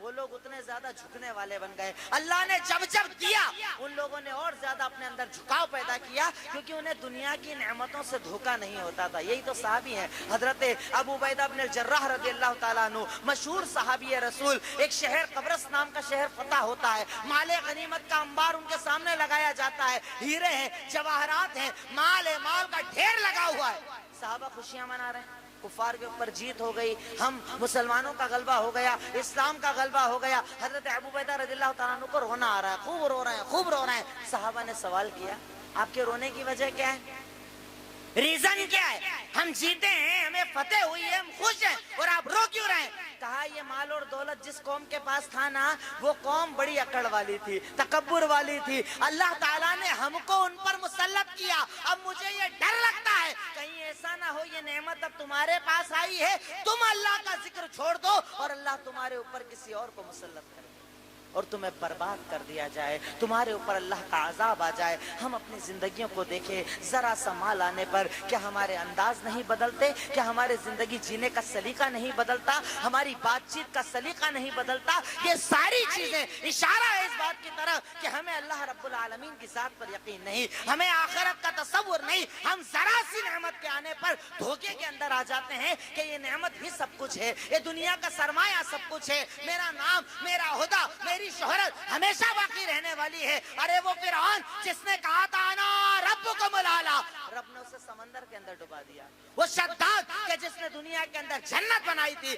वो लोग उतने ज्यादा झुकने वाले बन गए। अल्लाह ने जब जब दिया उन लोगों ने और ज्यादा अपने अंदर झुकाव पैदा किया, क्योंकि उन्हें दुनिया की नेमतों से धोखा नहीं होता था। यही तो सहाबी हैं। हजरत अबू उबैदा बिन जर्राह रज़ियल्लाहु ताला अन्हु, मशहूर सहाबी रसूल। एक शहर कब्रस नाम का शहर फतह होता है, माले गनीमत का अंबार उनके सामने लगाया जाता है, हीरे हैं, जवाहरात हैं, माल है, माल का ढेर लगा हुआ है। सहाबा खुशियां मना रहे हैं, कुफार के ऊपर जीत हो गई, हम मुसलमानों का गलबा हो गया, इस्लाम का गलबा हो गया। हजरत अबू उबैदा रज़ियल्लाहु ताला अन्हु को रोना आ रहा है, खूब रो रहे हैं, खूब रो रहे हैं। सहाबा ने सवाल किया, आपके रोने की वजह क्या है, रीजन क्या है? हम जीते हैं, हमें फतेह हुई है, हम खुश हैं, और आप रो क्यों रहे हैं? कहा ये माल और दौलत जिस कौम के पास था ना, वो कौम बड़ी अकड़ वाली थी, तकब्बुर वाली थी। अल्लाह ताला ने हमको उन पर मुसल्लत किया। अब मुझे ये डर लगता है कहीं ऐसा ना हो ये नेमत अब तुम्हारे पास आई है, तुम अल्लाह का जिक्र छोड़ दो और अल्लाह तुम्हारे ऊपर किसी और को मुसल्लत करे और तुम्हें बर्बाद कर दिया जाए, तुम्हारे ऊपर अल्लाह का अजाब आ जाए। हम अपनी जिंदगियों को देखें, जरा सा माल आने पर क्या हमारे अंदाज नहीं बदलते? क्या हमारे जिंदगी जीने का सलीका नहीं बदलता? हमारी बातचीत का सलीका नहीं बदलता? ये सारी चीजें इशारा है इस बात की तरफ कि हमें अल्लाह रब्बुल आलमीन की जात पर यकीन नहीं, हमें आखिरत का तसव्वुर नहीं। हम जरा सी नेमत के आने पर धोखे के अंदर आ जाते हैं कि ये नेमत ही सब कुछ है, ये दुनिया का सरमाया सब कुछ है, मेरा नाम, मेरा हुदा, मेरी शोहरत हमेशा बाकी रहने वाली है। अरे वो फिरौन जिसने कहा था ना रब्बुकुमुल आला, रब ने उसे समंदर के अंदर डुबा दिया। वो शद्दाद के जिसने दुनिया के अंदर जन्नत बनाई थी,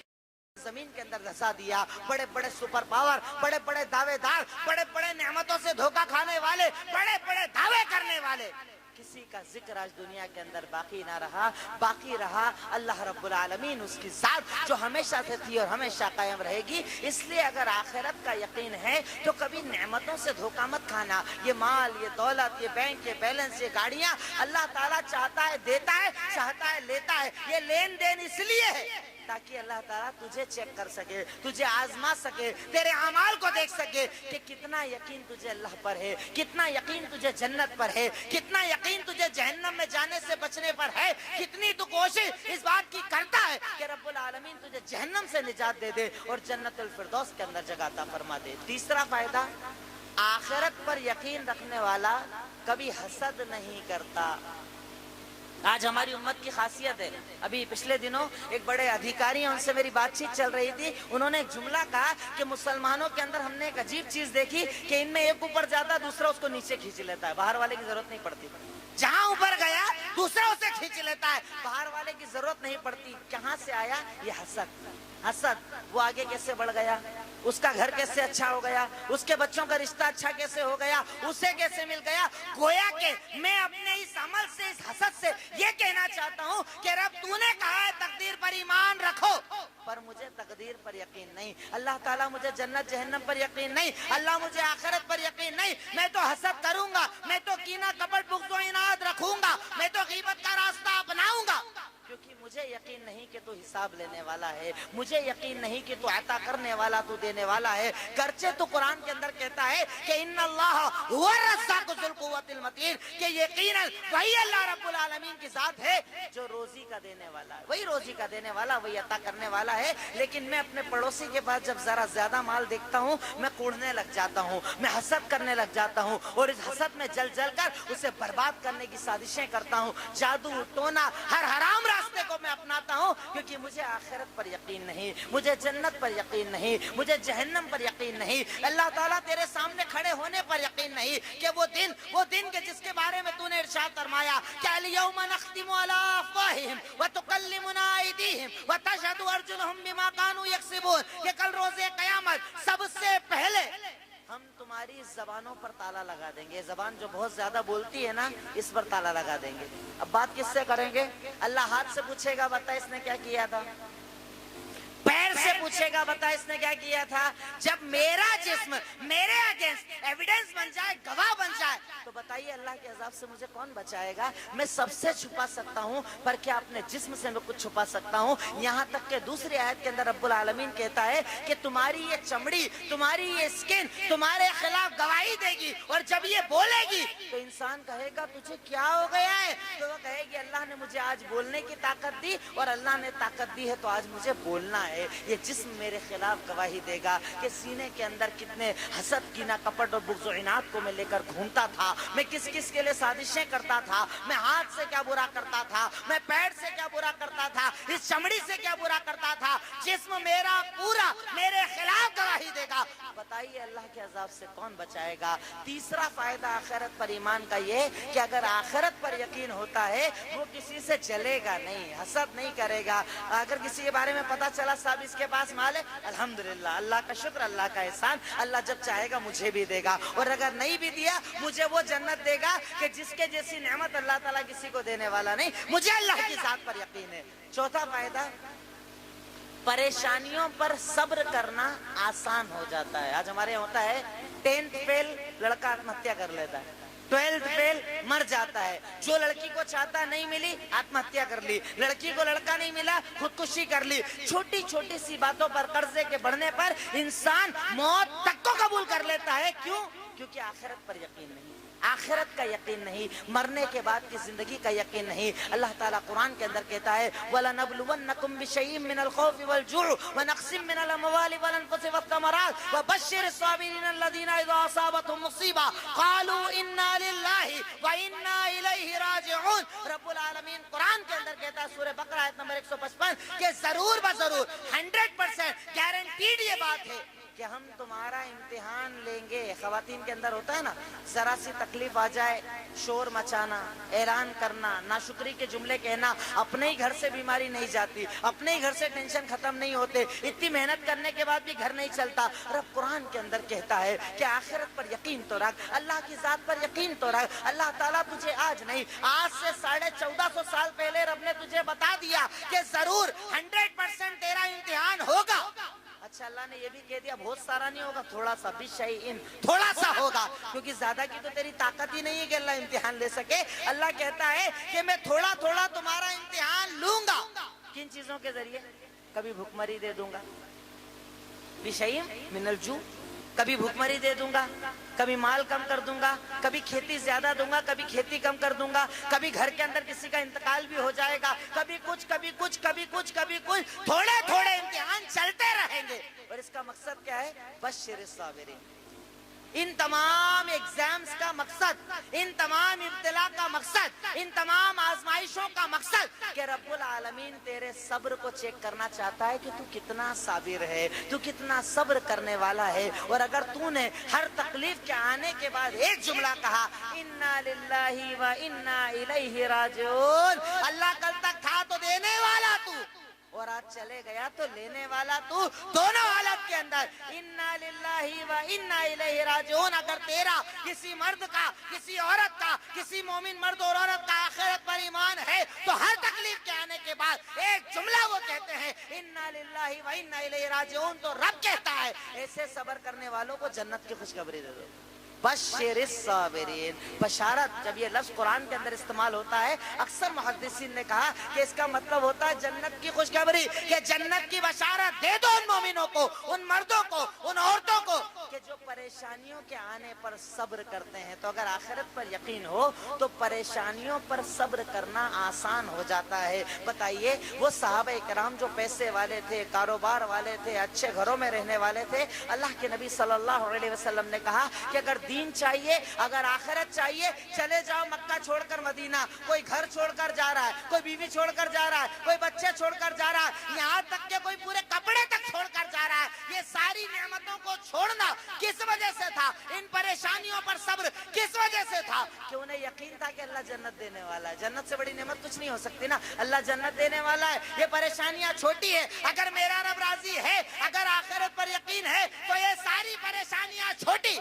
जमीन के अंदर धसा दिया। बड़े बड़े सुपर पावर, बड़े बड़े दावेदार, बड़े बड़े नेमतों से धोखा खाने वाले, बड़े बड़े दावे करने वाले, किसी का जिक्र आज दुनिया के अंदर बाकी ना रहा। बाकी रहा अल्लाह रब्बुल आलमीन, उसकी जात जो हमेशा से थी और हमेशा कायम रहेगी। इसलिए अगर आखिरत का यकीन है तो कभी नेमतों से धोखा मत खाना। ये माल, ये दौलत, ये बैंक के बैलेंस, ये गाड़ियां, अल्लाह ताला चाहता है देता है, चाहता है लेता है। ये लेन देन इसलिए है ताकि अल्लाह ताला तुझे चेक कर सके, तुझे आजमा सके, तेरे अमाल को देख सके कि कितना यकीन तुझे अल्लाह पर है, कितना यकीन तुझे जन्नत पर है, कितना यकीन तुझे जहन्नम में जाने से बचने पर है, कितनी तू कोशिश इस बात की करता है कि रब्बुल आलमीन तुझे जहन्नम से निजात दे दे और जन्नतुल फिरदौस के अंदर जगह अता फरमा दे। तीसरा फायदा, आखिरत पर यकीन रखने वाला कभी हसद नहीं करता। आज हमारी उम्मत की खासियत है, अभी पिछले दिनों एक बड़े अधिकारी हैं, उनसे मेरी बातचीत चल रही थी। उन्होंने एक जुमला कहा कि मुसलमानों के अंदर हमने एक अजीब चीज देखी कि इनमें एक ऊपर जाता दूसरा उसको नीचे खींच लेता है, बाहर वाले की जरूरत नहीं पड़ती। जहां ऊपर गया दूसरा उसे खींच लेता है, बाहर वाले की जरूरत नहीं पड़ती। कहां से आया ये हसद? हसद, वो आगे कैसे बढ़ गया, उसका घर कैसे अच्छा हो गया, उसके बच्चों का रिश्ता अच्छा कैसे हो गया, उसे कैसे मिल गया। गोया के मैं अपने इस अमल से, इस हसद से ये कहना चाहता हूँ कि रब तूने कहा है तकदीर पर ईमान रखो, पर मुझे तकदीर पर यकीन नहीं। अल्लाह ताला मुझे जन्नत जहन्नम पर यकीन नहीं, अल्लाह मुझे आखिरत पर यकीन नहीं। मैं तो हसद करूंगा, मैं तो कीना कपट बुग़्ज़ व इनाद रखूंगा, मैं तो गीबत का रास्ता अपनाऊंगा, क्योंकि मुझे यकीन नहीं कि तू हिसाब लेने वाला है, मुझे यकीन नहीं कि तू अता करने वाला, तू देने वाला है। गर्चे तो कुरान के अंदर कहता है कि इन्नल्लाह हुवा रज़्ज़ाक़ु ज़ुल क़ुव्वतिल मतीन, कि यकीनन वही अल्लाह रब्बुल आलमीन की जात है जो रोजी का देने वाला है, वही रोजी का देने वाला, वही अता करने वाला है। लेकिन मैं अपने पड़ोसी के पास जब जरा ज्यादा माल देखता हूँ, मैं कूड़ने लग जाता हूँ, मैं हसद करने लग जाता हूँ, और इस हसद में जल जल कर उसे बर्बाद करने की साजिशें करता हूँ। जादू टोना हर हराम रास्ते को मैं अपनाता हूँ, क्योंकि मुझे आखिरत पर यकीन नहीं, मुझे जन्नत पर यकीन नहीं, मुझे जहन्नम पर यकीन नहीं, अल्लाह ताला तेरे सामने खड़े होने पर यकीन नहीं, कि वो दिन के जिसके बारे में तूने इरशाद फरमाया कि अल-यौमा नख्तिमु अला अफ़वाहिहिम व तुकल्लिमुना अयदीहिम व तशहदु अर्जुलुहुम बिमा कानू यक्सिबून, कि कल रोज़े क़यामत सबसे पहले हम तुम्हारी जबानों पर ताला लगा देंगे। जबान जो बहुत ज्यादा बोलती है ना, इस पर ताला लगा देंगे। अब बात किससे करेंगे? अल्लाह हाथ से पूछेगा, बता इसने क्या किया था, पैर से पूछेगा, बता इसने क्या किया था। जब मेरा जिस्म मेरे अगेंस्ट एविडेंस बन जाए, गवाह बन जाए, तो बताइए अल्लाह के अजाब से मुझे कौन बचाएगा? मैं सबसे छुपा सकता हूँ, पर क्या अपने जिस्म से मैं कुछ छुपा सकता हूँ? यहाँ तक के दूसरी आयत के अंदर रब्बुल आलमीन कहता है कि तुम्हारी ये चमड़ी, तुम्हारी ये स्किन तुम्हारे खिलाफ गवाही देगी, और जब ये बोलेगी तो इंसान कहेगा तुझे क्या हो गया है, तो वो कहेगी अल्लाह ने मुझे आज बोलने की ताकत दी, और अल्लाह ने ताकत दी है तो आज मुझे बोलना है। ये जिस्म मेरे खिलाफ गवाही देगा कि सीने के अंदर कितने हसद, कीना, कपट और बुग़्ज़ और इनाद को मैं लेकर घूमता था, मैं किस किस के लिए साजिशें करता था, मैं हाथ से क्या बुरा करता था, मैं पैर से क्या बुरा करता था, इस चमड़ी से क्या बुरा करता था। जिस्म मेरा पूरा मेरे खिलाफ गवाही देगा। बताइए अल्लाह के अजाब से कौन बचाएगा? तीसरा फायदा आखिरत पर ईमान का ये कि अगर आखिरत पर यकीन होता है, वो किसी से जलेगा नहीं, हसद नहीं करेगा। अगर किसी के बारे में पता चला साहब इसके पास माल है, अल्हम्दुलिल्लाह, अल्लाह का शुक्र, अल्लाह का एहसान, अल्लाह जब चाहेगा मुझे भी देगा, और अगर नहीं भी दिया मुझे वो जन्नत देगा कि जिसके जैसी नेमत अल्लाह ताला किसी को देने वाला नहीं। मुझे अल्लाह की जात पर यकीन है। चौथा फायदा, परेशानियों पर सब्र करना आसान हो जाता है। आज हमारे यहाँ होता है 10th फेल लड़का आत्महत्या कर लेता है, 12th फेल मर जाता है। जो लड़की को चाहता नहीं मिली, आत्महत्या कर ली, लड़की को लड़का नहीं मिला, खुदकुशी कर ली। छोटी छोटी सी बातों पर, कर्जे के बढ़ने पर इंसान मौत तक को कबूल कर लेता है। क्यों? क्योंकि आखिरत पर यकीन नहीं, आखिरत का यकीन नहीं, मरने के बाद की जिंदगी का यकीन नहीं। अल्लाह ताला कुरान के अंदर कहता है वलनबलुवन्नकुम बिशैइन मिनल खौफि वल जुअ व नक्सिम मिनल अमवालि वल अनफुसि वत्तमरात व बश्शिर साबिरीन अल्लज़ीना इज़ा असाबतहुम मुसीबा क़ालू इन्ना लिल्लाहि व इन्ना इलैहि राजिऊन। रब्बुल आलमीन कुरान के अंदर कहता है सूरह बकरा आयत नंबर 155 कि जरूर बजरूर 100% गारंटीड ये बात है कि हम तुम्हारा इम्तिहान लेंगे। ख़वातीन के अंदर होता है ना, जरा सी तकलीफ आ जाए, शोर मचाना, ऐलान करना, नाशुक्री के जुमले कहना, अपने ही घर से बीमारी नहीं जाती, अपने ही घर से टेंशन खत्म नहीं होते, इतनी मेहनत करने के बाद भी घर नहीं चलता। रब कुरान के अंदर कहता है कि आखिरत पर यकीन तो रख, अल्लाह की जात पर यकीन तो रख। अल्लाह ताला तुझे आज नहीं, आज से 1450 साल पहले रब ने तुझे बता दिया कि जरूर 100% तेरा इम्तिहान होगा। अच्छा, अल्लाह ने ये भी कह दिया बहुत सारा नहीं होगा, थोड़ा सा भी शैइन, थोड़ा सा होगा, क्योंकि ज्यादा की तो तेरी ताकत ही नहीं है कि अल्लाह इम्तिहान ले सके। अल्लाह कहता है कि मैं थोड़ा थोड़ा तुम्हारा इम्तिहान लूंगा। किन चीजों के जरिए? कभी भुखमरी दे दूंगा, बिशैइन मिनल जू, कभी भुखमरी दे दूंगा, कभी माल कम कर दूंगा, कभी खेती ज्यादा दूंगा, कभी खेती कम कर दूंगा, कभी घर के अंदर किसी का इंतकाल भी हो जाएगा, कभी कुछ कभी कुछ कभी कुछ कभी कुछ, थोड़े थोड़े इम्तिहान चलते रहेंगे। और इसका मकसद क्या है? बश्शिर साबिरीन। इन तमाम एग्जाम्स का मकसद, इन तमाम इब्तिला का मकसद, इन तमाम आजमाइशों का मकसद कि रब्बुल आलमीन तेरे सब्र को चेक करना चाहता है कि तू कितना साबिर है, तू कितना सब्र करने वाला है। और अगर तूने हर तकलीफ के आने के बाद एक जुमला कहा इन्ना लिल्लाहि व इन्ना इलैहि राजिऊन, अल्लाह कल तक था तो देने वाला तू, और आज चले गया तो लेने वाला तू, दोनों हालत के अंदर इन्ना लिल्लाहि व इन्ना इलैहि राजिऊन। अगर तेरा किसी मर्द का, किसी औरत का, किसी मोमिन मर्द और औरत का आखिरत पर ईमान है, तो हर तकलीफ के आने के बाद एक जुमला वो कहते हैं इन्ना लिल्लाहि व इन्ना इलैहि राजिऊन। तो रब कहता है ऐसे सब्र करने वालों को जन्नत की खुशखबरी दे दो। बश्शिरिस साबिरीन। बशारत, जब ये लफ्ज कुरान के अंदर इस्तेमाल होता है, अक्सर मुहद्दिसीन ने कहा कि इसका मतलब होता है जन्नत की खुशखबरी, कि जन्नत की बशारत दे दो उन मोमिनों को, उन मर्दों को, उन औरतों को कि जो परेशानियों के आने पर सब्र करते हैं। तो अगर आखिरत पर यकीन हो तो परेशानियों पर सब्र करना आसान हो जाता है। बताइए, वो सहाबा इकराम जो पैसे वाले थे, कारोबार वाले थे, अच्छे घरों में रहने वाले थे, अल्लाह के नबी सल्लल्लाहु अलैहि वसल्लम ने कहा कि अगर दीन चाहिए, अगर आखिरत चाहिए, चले जाओ मक्का छोड़कर मदीना। कोई घर छोड़कर जा रहा है, कोई बीवी छोड़कर जा रहा है, कोई बच्चे छोड़कर जा रहा है, यहाँ तक के कोई पूरे कपड़े तक छोड़कर जा रहा है। ये सारी नेमतों को छोड़ना किस वजह से था? इन परेशानियों पर सब्र किस वजह से था? कि उन्हें यकीन था कि अल्लाह जन्नत देने वाला है। जन्नत से बड़ी नेमत कुछ नहीं हो सकती ना। अल्लाह जन्नत देने वाला है, ये परेशानियां छोटी है। अगर मेरा रब राजी है, अगर आखिरत पर यकीन है, तो ये सारी परेशानियां छोटी,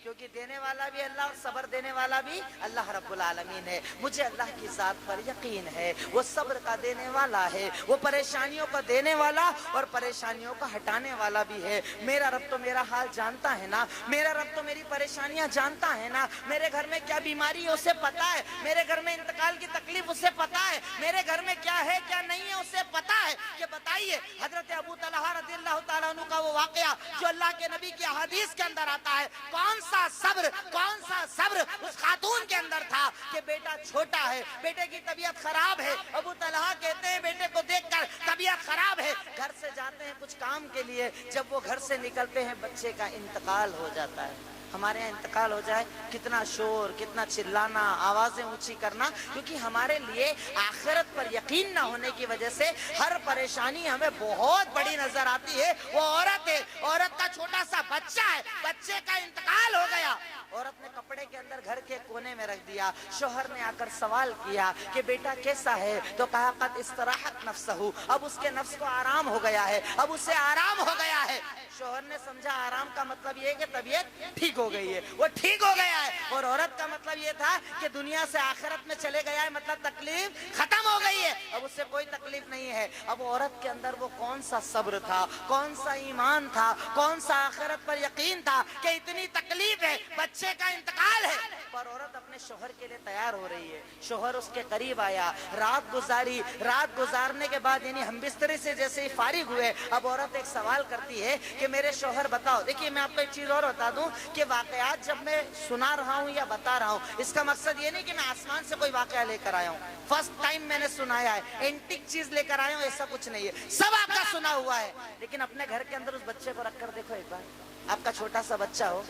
क्योंकि देने वाला भी अल्लाह और सब्र देने वाला भी अल्लाह रब्बुल आलमीन है। मुझे अल्लाह की जात पर यकीन है, वो सब्र का देने वाला है, वो परेशानियों को देने वाला और परेशानियों को हटाने वाला भी है। मेरा रब तो मेरा हाल जानता है ना, मेरा रब तो मेरी परेशानियां जानता है ना। मेरे घर में क्या बीमारी है उसे पता है, मेरे घर में इंतकाल की तकलीफ उसे पता है, मेरे घर में क्या है क्या नहीं है उसे पता है। कि बताइए, हजरत अबू तलहा रज़ियल्लाहु ताला अन्हु का वो वाकया जो अल्लाह के नबी की हदीस के अंदर आता है, कौन सा सब्र उस खातून के अंदर था कि बेटा छोटा है, बेटे की तबीयत खराब है। अबू तलहा कहते हैं बेटे को देखकर तबीयत खराब है, घर से जाते हैं कुछ काम के लिए, जब वो घर से निकलते हैं बच्चे का इंतकाल हो जाता है। हमारे यहाँ इंतकाल हो जाए, कितना शोर, कितना चिल्लाना, आवाजें ऊंची करना, क्योंकि हमारे लिए आखिरत पर यकीन न होने की वजह से हर परेशानी हमें बहुत बड़ी नजर आती है। वो औरत है, औरत का छोटा सा बच्चा है, बच्चे का इंतकाल हो गया, औरत ने कपड़े के अंदर घर के कोने में रख दिया। शोहर ने आकर सवाल किया कि बेटा कैसा है? तो कहा कद इस्तराहत नफ्सहू, अब उसके नफ्स को आराम हो गया है, अब उसे आराम हो गया है। शोहर ने समझा आराम का मतलब ये है कि तबीयत ठीक हो गई है, वो ठीक हो गया है। और औरत का मतलब ये था कि दुनिया से आखिरत में चले गया है, मतलब तकलीफ खत्म हो गई है, अब उससे कोई तकलीफ नहीं है। अब औरत के अंदर वो कौन सा सब्र था, कौन सा ईमान था, कौन सा आखिरत पर यकीन था कि इतनी तकलीफ है, बच्चे का इंतकाल है, पर औरत अपने शोहर के लिए तैयार हो रही है। शोहर उसके करीब आया, रात गुजारी, रात गुजारने के बाद यानी हम बिस्तरे से जैसे ही फारिग हुए, अब औरत एक सवाल करती है कि मेरे शोहर बताओ। देखिए, मैं आपको एक चीज और बता दूं कि वाकयात जब मैं सुना रहा हूं या बता रहा हूं, इसका मकसद ये नहीं कि मैं आसमान से कोई वाकया लेकर आया हूं, फर्स्ट टाइम मैंने सुनाया है, एंटिक चीज लेकर आया हूं, ऐसा कुछ नहीं है, सब आपका सुना हुआ है। लेकिन अपने घर के अंदर उस बच्चे को रखकर देखो एक बार, आपका छोटा सा बच्चा हो,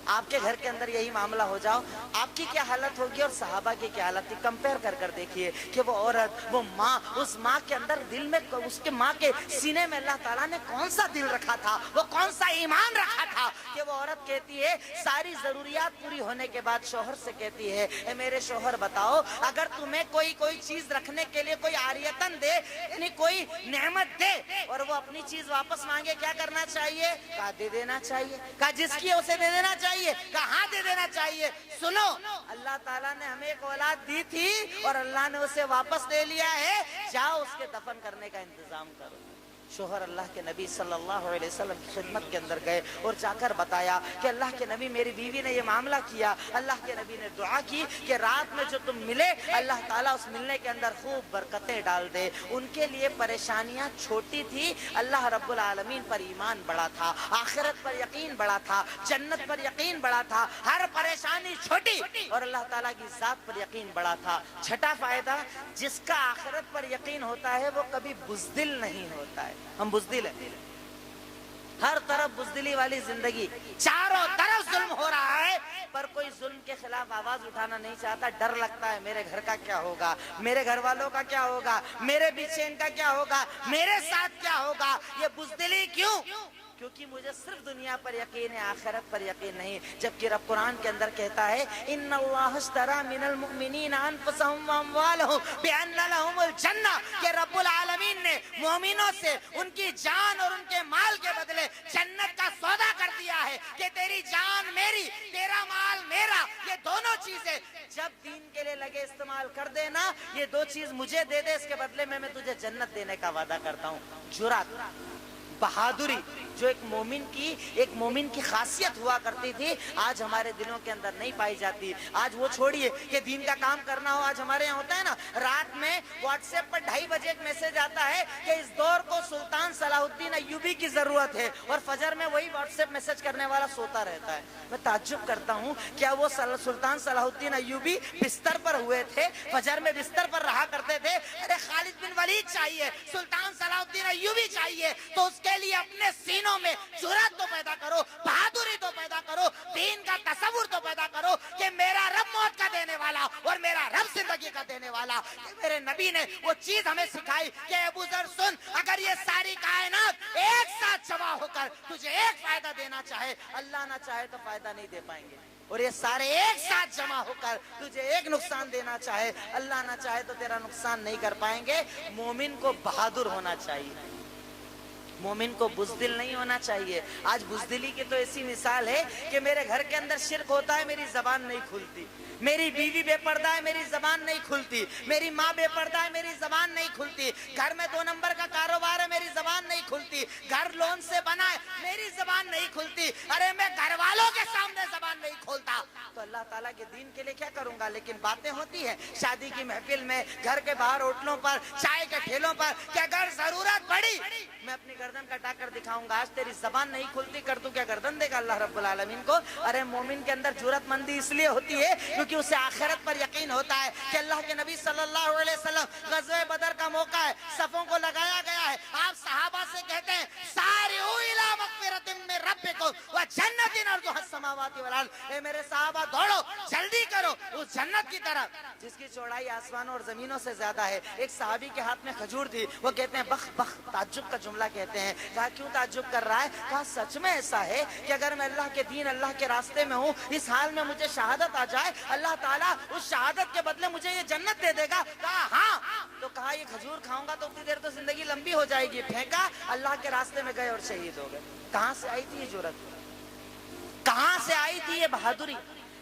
आपके घर के अंदर यही मामला हो जाओ, आपकी क्या हालत होगी और सहाबा की क्या हालत थी। कंपेयर कर कर देखिए कि वो औरत, वो माँ, उस माँ के अंदर दिल में, उसके माँ के सीने में अल्लाह ताला ने कौन सा दिल रखा था, वो कौन सा ईमान रखा था कि वो औरत कहती है सारी जरूरियात पूरी होने के बाद शोहर से कहती है, ए मेरे शोहर बताओ, अगर तुम्हें कोई चीज रखने के लिए कोई आरियतन दे, यानी कोई नेमत दे, और वो अपनी चीज वापस मांगे, क्या करना चाहिए? कहा दे देना चाहिए। कहा जिसकी है उसे दे देना चाहिए। कहाँ दे देना चाहिए? सुनो, अल्लाह ताला ने हमें एक औलाद दी थी और अल्लाह ने उसे वापस ले लिया है, जाओ उसके दफन करने का इंतजाम करो। शोहर अल्लाह के नबी सल्लल्लाहु अलैहि वसल्लम की खिदमत के अंदर गए और जाकर बताया कि अल्लाह के नबी, मेरी बीवी ने ये मामला किया। अल्लाह के नबी ने दुआ की कि रात में जो तुम मिले, अल्लाह ताला उस मिलने के अंदर खूब बरकतें डाल दे। उनके लिए परेशानियां छोटी थी, अल्लाह रब्बुल आलमीन पर ईमान बड़ा था, आखिरत पर यकीन बड़ा था, जन्नत पर यकीन बड़ा था, हर परेशानी छोटी और अल्लाह ताला की जात पर यकीन बड़ा था। छठा फायदा, जिसका आखिरत पर यकीन होता है वो कभी बुज़दिल नहीं होता है। हम बुज़दिल हैं, हर तरफ बुज़दिली वाली जिंदगी, चारों तरफ जुल्म हो रहा है, पर कोई जुल्म के खिलाफ आवाज उठाना नहीं चाहता। डर लगता है मेरे घर का क्या होगा, मेरे घर वालों का क्या होगा, मेरे पीछे इनका क्या होगा, मेरे साथ क्या होगा। ये बुज़दिली क्यों? क्योंकि मुझे सिर्फ दुनिया पर यकीन है, आखिरत पर यकीन नहीं। जबकि रब कुरान के अंदर कहता है, इन्नल्लाह इश्तरा मिनल मुमिनीना अनफुसहुम व अमवालहुम बिअन्ना लहुमुल जन्नह, कि रब्बुल आलमीन ने मोमिनों से उनकी जान और उनके माल के बदले जन्नत का सौदा कर दिया है कि तेरी जान मेरी, तेरा माल मेरा, ये दोनों चीजें जब दीन के लिए लगे इस्तेमाल कर देना, ये दो चीज मुझे दे दे, इसके बदले में मैं तुझे जन्नत देने का वादा करता हूँ। जुरात, बहादुरी जो एक मोमिन की खासियत हुआ करती थी, आज हमारे दिलों के अंदर नहीं पाई जाती। आज वो छोड़िए कि दीन का काम करना हो, आज हमारे यहाँ होता है ना, रात में व्हाट्सएप पर 2:30 बजे एक मैसेज आता है कि इस दौर को सुल्तान सलाहुद्दीन अय्यूबी की जरूरत है, और फजर में वही व्हाट्सएप मैसेज करने वाला सोता रहता है। मैं ताज्जुब करता हूँ, क्या वो सुल्तान सलाहुद्दीन अय्यूबी बिस्तर पर हुए थे, फजर में बिस्तर पर रहा करते थे? अरे खालिद बिन वलीद चाहिए, सुल्तान सलाहुद्दीन अय्यूबी चाहिए, तो उसके लिए अपने सीनों में जुर्रत तो पैदा करो, बहादुरी तो पैदा करो, दीन का तसव्वुर तो पैदा करो कि मेरा रब मौत का देने वाला और मेरा रब जिंदगी का देने वाला। मेरे नबी ने वो चीज हमें सिखाई कि अबू ज़र सुन, अगर ये सारी कायनात एक साथ जमा होकर तुझे एक फायदा देना चाहे, अल्लाह ना चाहे तो फायदा नहीं दे पाएंगे, और ये सारे एक साथ जमा होकर तुझे एक नुकसान देना चाहे, अल्लाह ना चाहे तो तेरा नुकसान नहीं कर पाएंगे। मोमिन को बहादुर होना चाहिए, मोमिन को बुज़दिल नहीं होना चाहिए। आज बुज़दिली की तो ऐसी मिसाल है कि मेरे घर के अंदर शिरक होता है, मेरी जबान नहीं खुलती, मेरी बीवी बेपर्दा है, मेरी जबान नहीं खुलती, मेरी माँ बेपर्दा है, मेरी जबान नहीं खुलती, घर में 2 नंबर का कारोबार है, मेरी जबान नहीं खुलती, घर लोन से बना है, मेरी जबान नहीं खुलती, अरे मैं घर वालों के सामने जबान नहीं खोलता तो अल्लाह ताला के दीन के लिए क्या करूंगा? लेकिन बातें होती है शादी की महफिल में, घर के बाहर होटलों पर, चाय के ठेलों पर, कि अगर जरूरत पड़ी मैं अपनी गर्दन कटा कर दिखाऊंगा। आज तेरी जबान नहीं खुलती, कर तू क्या गर्दन देगा अल्लाह रब्बुल आलमीन को? अरे मोमिन के अंदर जुरतमंदी इसलिए होती है क्योंकि उसे आखिरत पर यकीन होता है कि अल्लाह के नबी सल्लल्लाहु अलैहि वसल्लम, ग़ज़वे बदर का मौका है, सफों को लगाया गया है, आप सहाबा से कहते हैं सारिऊ इला मग़फ़िरतिन मिन रब्बिकुम व जन्नतिन अर्ज़ुहा अस्समावाति वल अर्ज़, ए मेरे सहाबा दौड़ो, जल्दी करो उस जन्नत की तरफ जिसकी चौड़ाई आसमानों और जमीनों से ज्यादा है। एक सहाबी के हाथ में खजूर थी, वो कहते हैं बख बख, ताज्जुब का जुमला कहते हैं। कहा क्यों ताज्जुब कर रहा है? कहा सच में ऐसा है कि अगर मैं अल्लाह के दीन, अल्लाह के रास्ते में हूँ, इस हाल में मुझे शहादत आ जाए, अल्लाह ताला उस शहादत के बदले मुझे ये जन्नत दे देगा? कहा हाँ। तो कहा ये खजूर खाऊंगा तो उतनी देर तो जिंदगी लंबी हो जाएगी। फेंका, अल्लाह के रास्ते में गए और शहीद हो गए। कहाँ से आई थी ये जुर्रत? कहाँ से आई थी ये बहादुरी?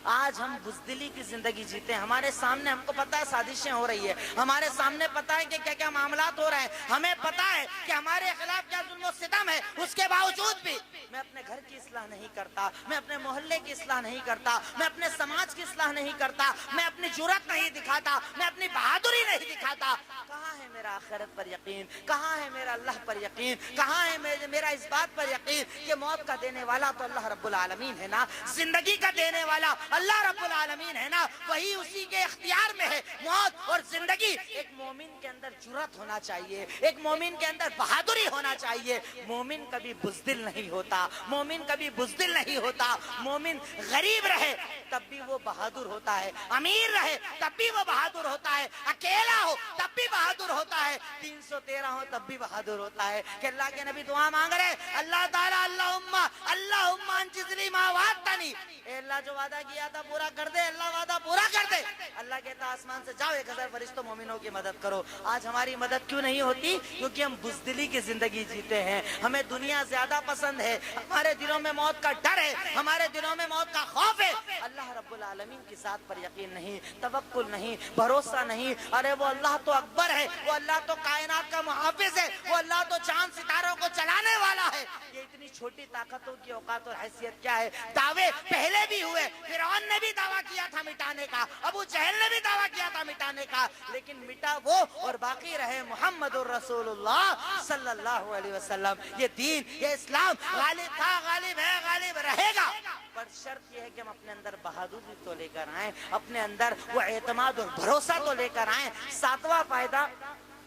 आज हम बुज़दिली की जिंदगी जीते हैं, हमारे सामने हमको पता है साजिशें हो रही है, हमारे सामने पता है कि क्या क्या मामलात हो रहे हैं, हमें पता है कि हमारे खिलाफ क्या जुल्म और सितम है, उसके बावजूद भी मैं अपने घर की इस्लाह नहीं करता, मैं अपने मोहल्ले की इस्लाह नहीं करता, मैं अपने समाज की इस्लाह नहीं करता, मैं अपनी जुर्रत नहीं दिखाता, मैं अपनी बहादुरी नहीं दिखाता। कहाँ है मेरा आखिरत पर यकीन? कहाँ है मेरा अल्लाह पर यकीन? कहाँ है मेरा इस बात पर यकीन कि मौत का देने वाला तो अल्लाह रब्बुल आलमीन है ना, जिंदगी का देने वाला अल्लाह रब्बुल आलमीन है ना, वही उसी के इख्तियार में है मौत और जिंदगी। एक मोमिन के अंदर जुर्रत होना चाहिए, एक मोमिन के अंदर बहादुरी होना चाहिए। मोमिन कभी बुज़दिल नहीं होता, मोमिन कभी बुज़दिल नहीं होता। मोमिन गरीब रहे तब भी वो बहादुर होता है, अमीर रहे तब भी वो बहादुर होता है, अकेला हो तब भी बहादुर होता है, 313 हो तब भी बहादुर होता है। कि अल्लाह के नबी दुआ मांग रहे, अल्लाह ताला अल्लाहुम्मा अल्लाहुम्मा अंजिज़नी मा वाअतनी, ए अल्लाह जो वादा किया था पूरा कर दे, अल्लाह वादा पूरा कर दे। अल्लाह कहता आसमान से जाओ 1000 फरिश्तों मोमिनों की मदद करो। आज हमारी मदद क्यों नहीं होती? क्योंकि हम बुज़दिली की जिंदगी जीते हैं, हमें दुनिया ज्यादा पसंद है, हमारे दिलों में मौत का डर है, हमारे दिलों में मौत का खौफ है। अल्लाह रब्बुल आलमीन की जात पर यकीन नहीं, तवक्कुल नहीं, भरोसा नहीं। अरे वो अल्लाह तो अकबर है, वो अल्लाह तो कायनात का मुहाफिज है, वो अल्लाह तो चांद सितारों को चलाने वाला है। ये इतनी छोटी ताकतों की औकात और हैसियत क्या है? दावे पहले भी हुए, फिरौन ने भी दावा किया था मिटाने का, अबू जहल ने भी दावा किया था मिटाने का, लेकिन मिटा वो और बाकी रहे मुहम्मदुर रसूलुल्लाह सल्लल्लाहु अलैहि वसल्लम। ये दीन, ये इस्लाम गालिब था, गालिब है, गालिब रहेगा। पर शर्त यह है कि हम अपने अंदर बहादुरी तो लेकर आए, अपने अंदर वो एतमाद और भरोसा तो लेकर आए। 7वां फायदा,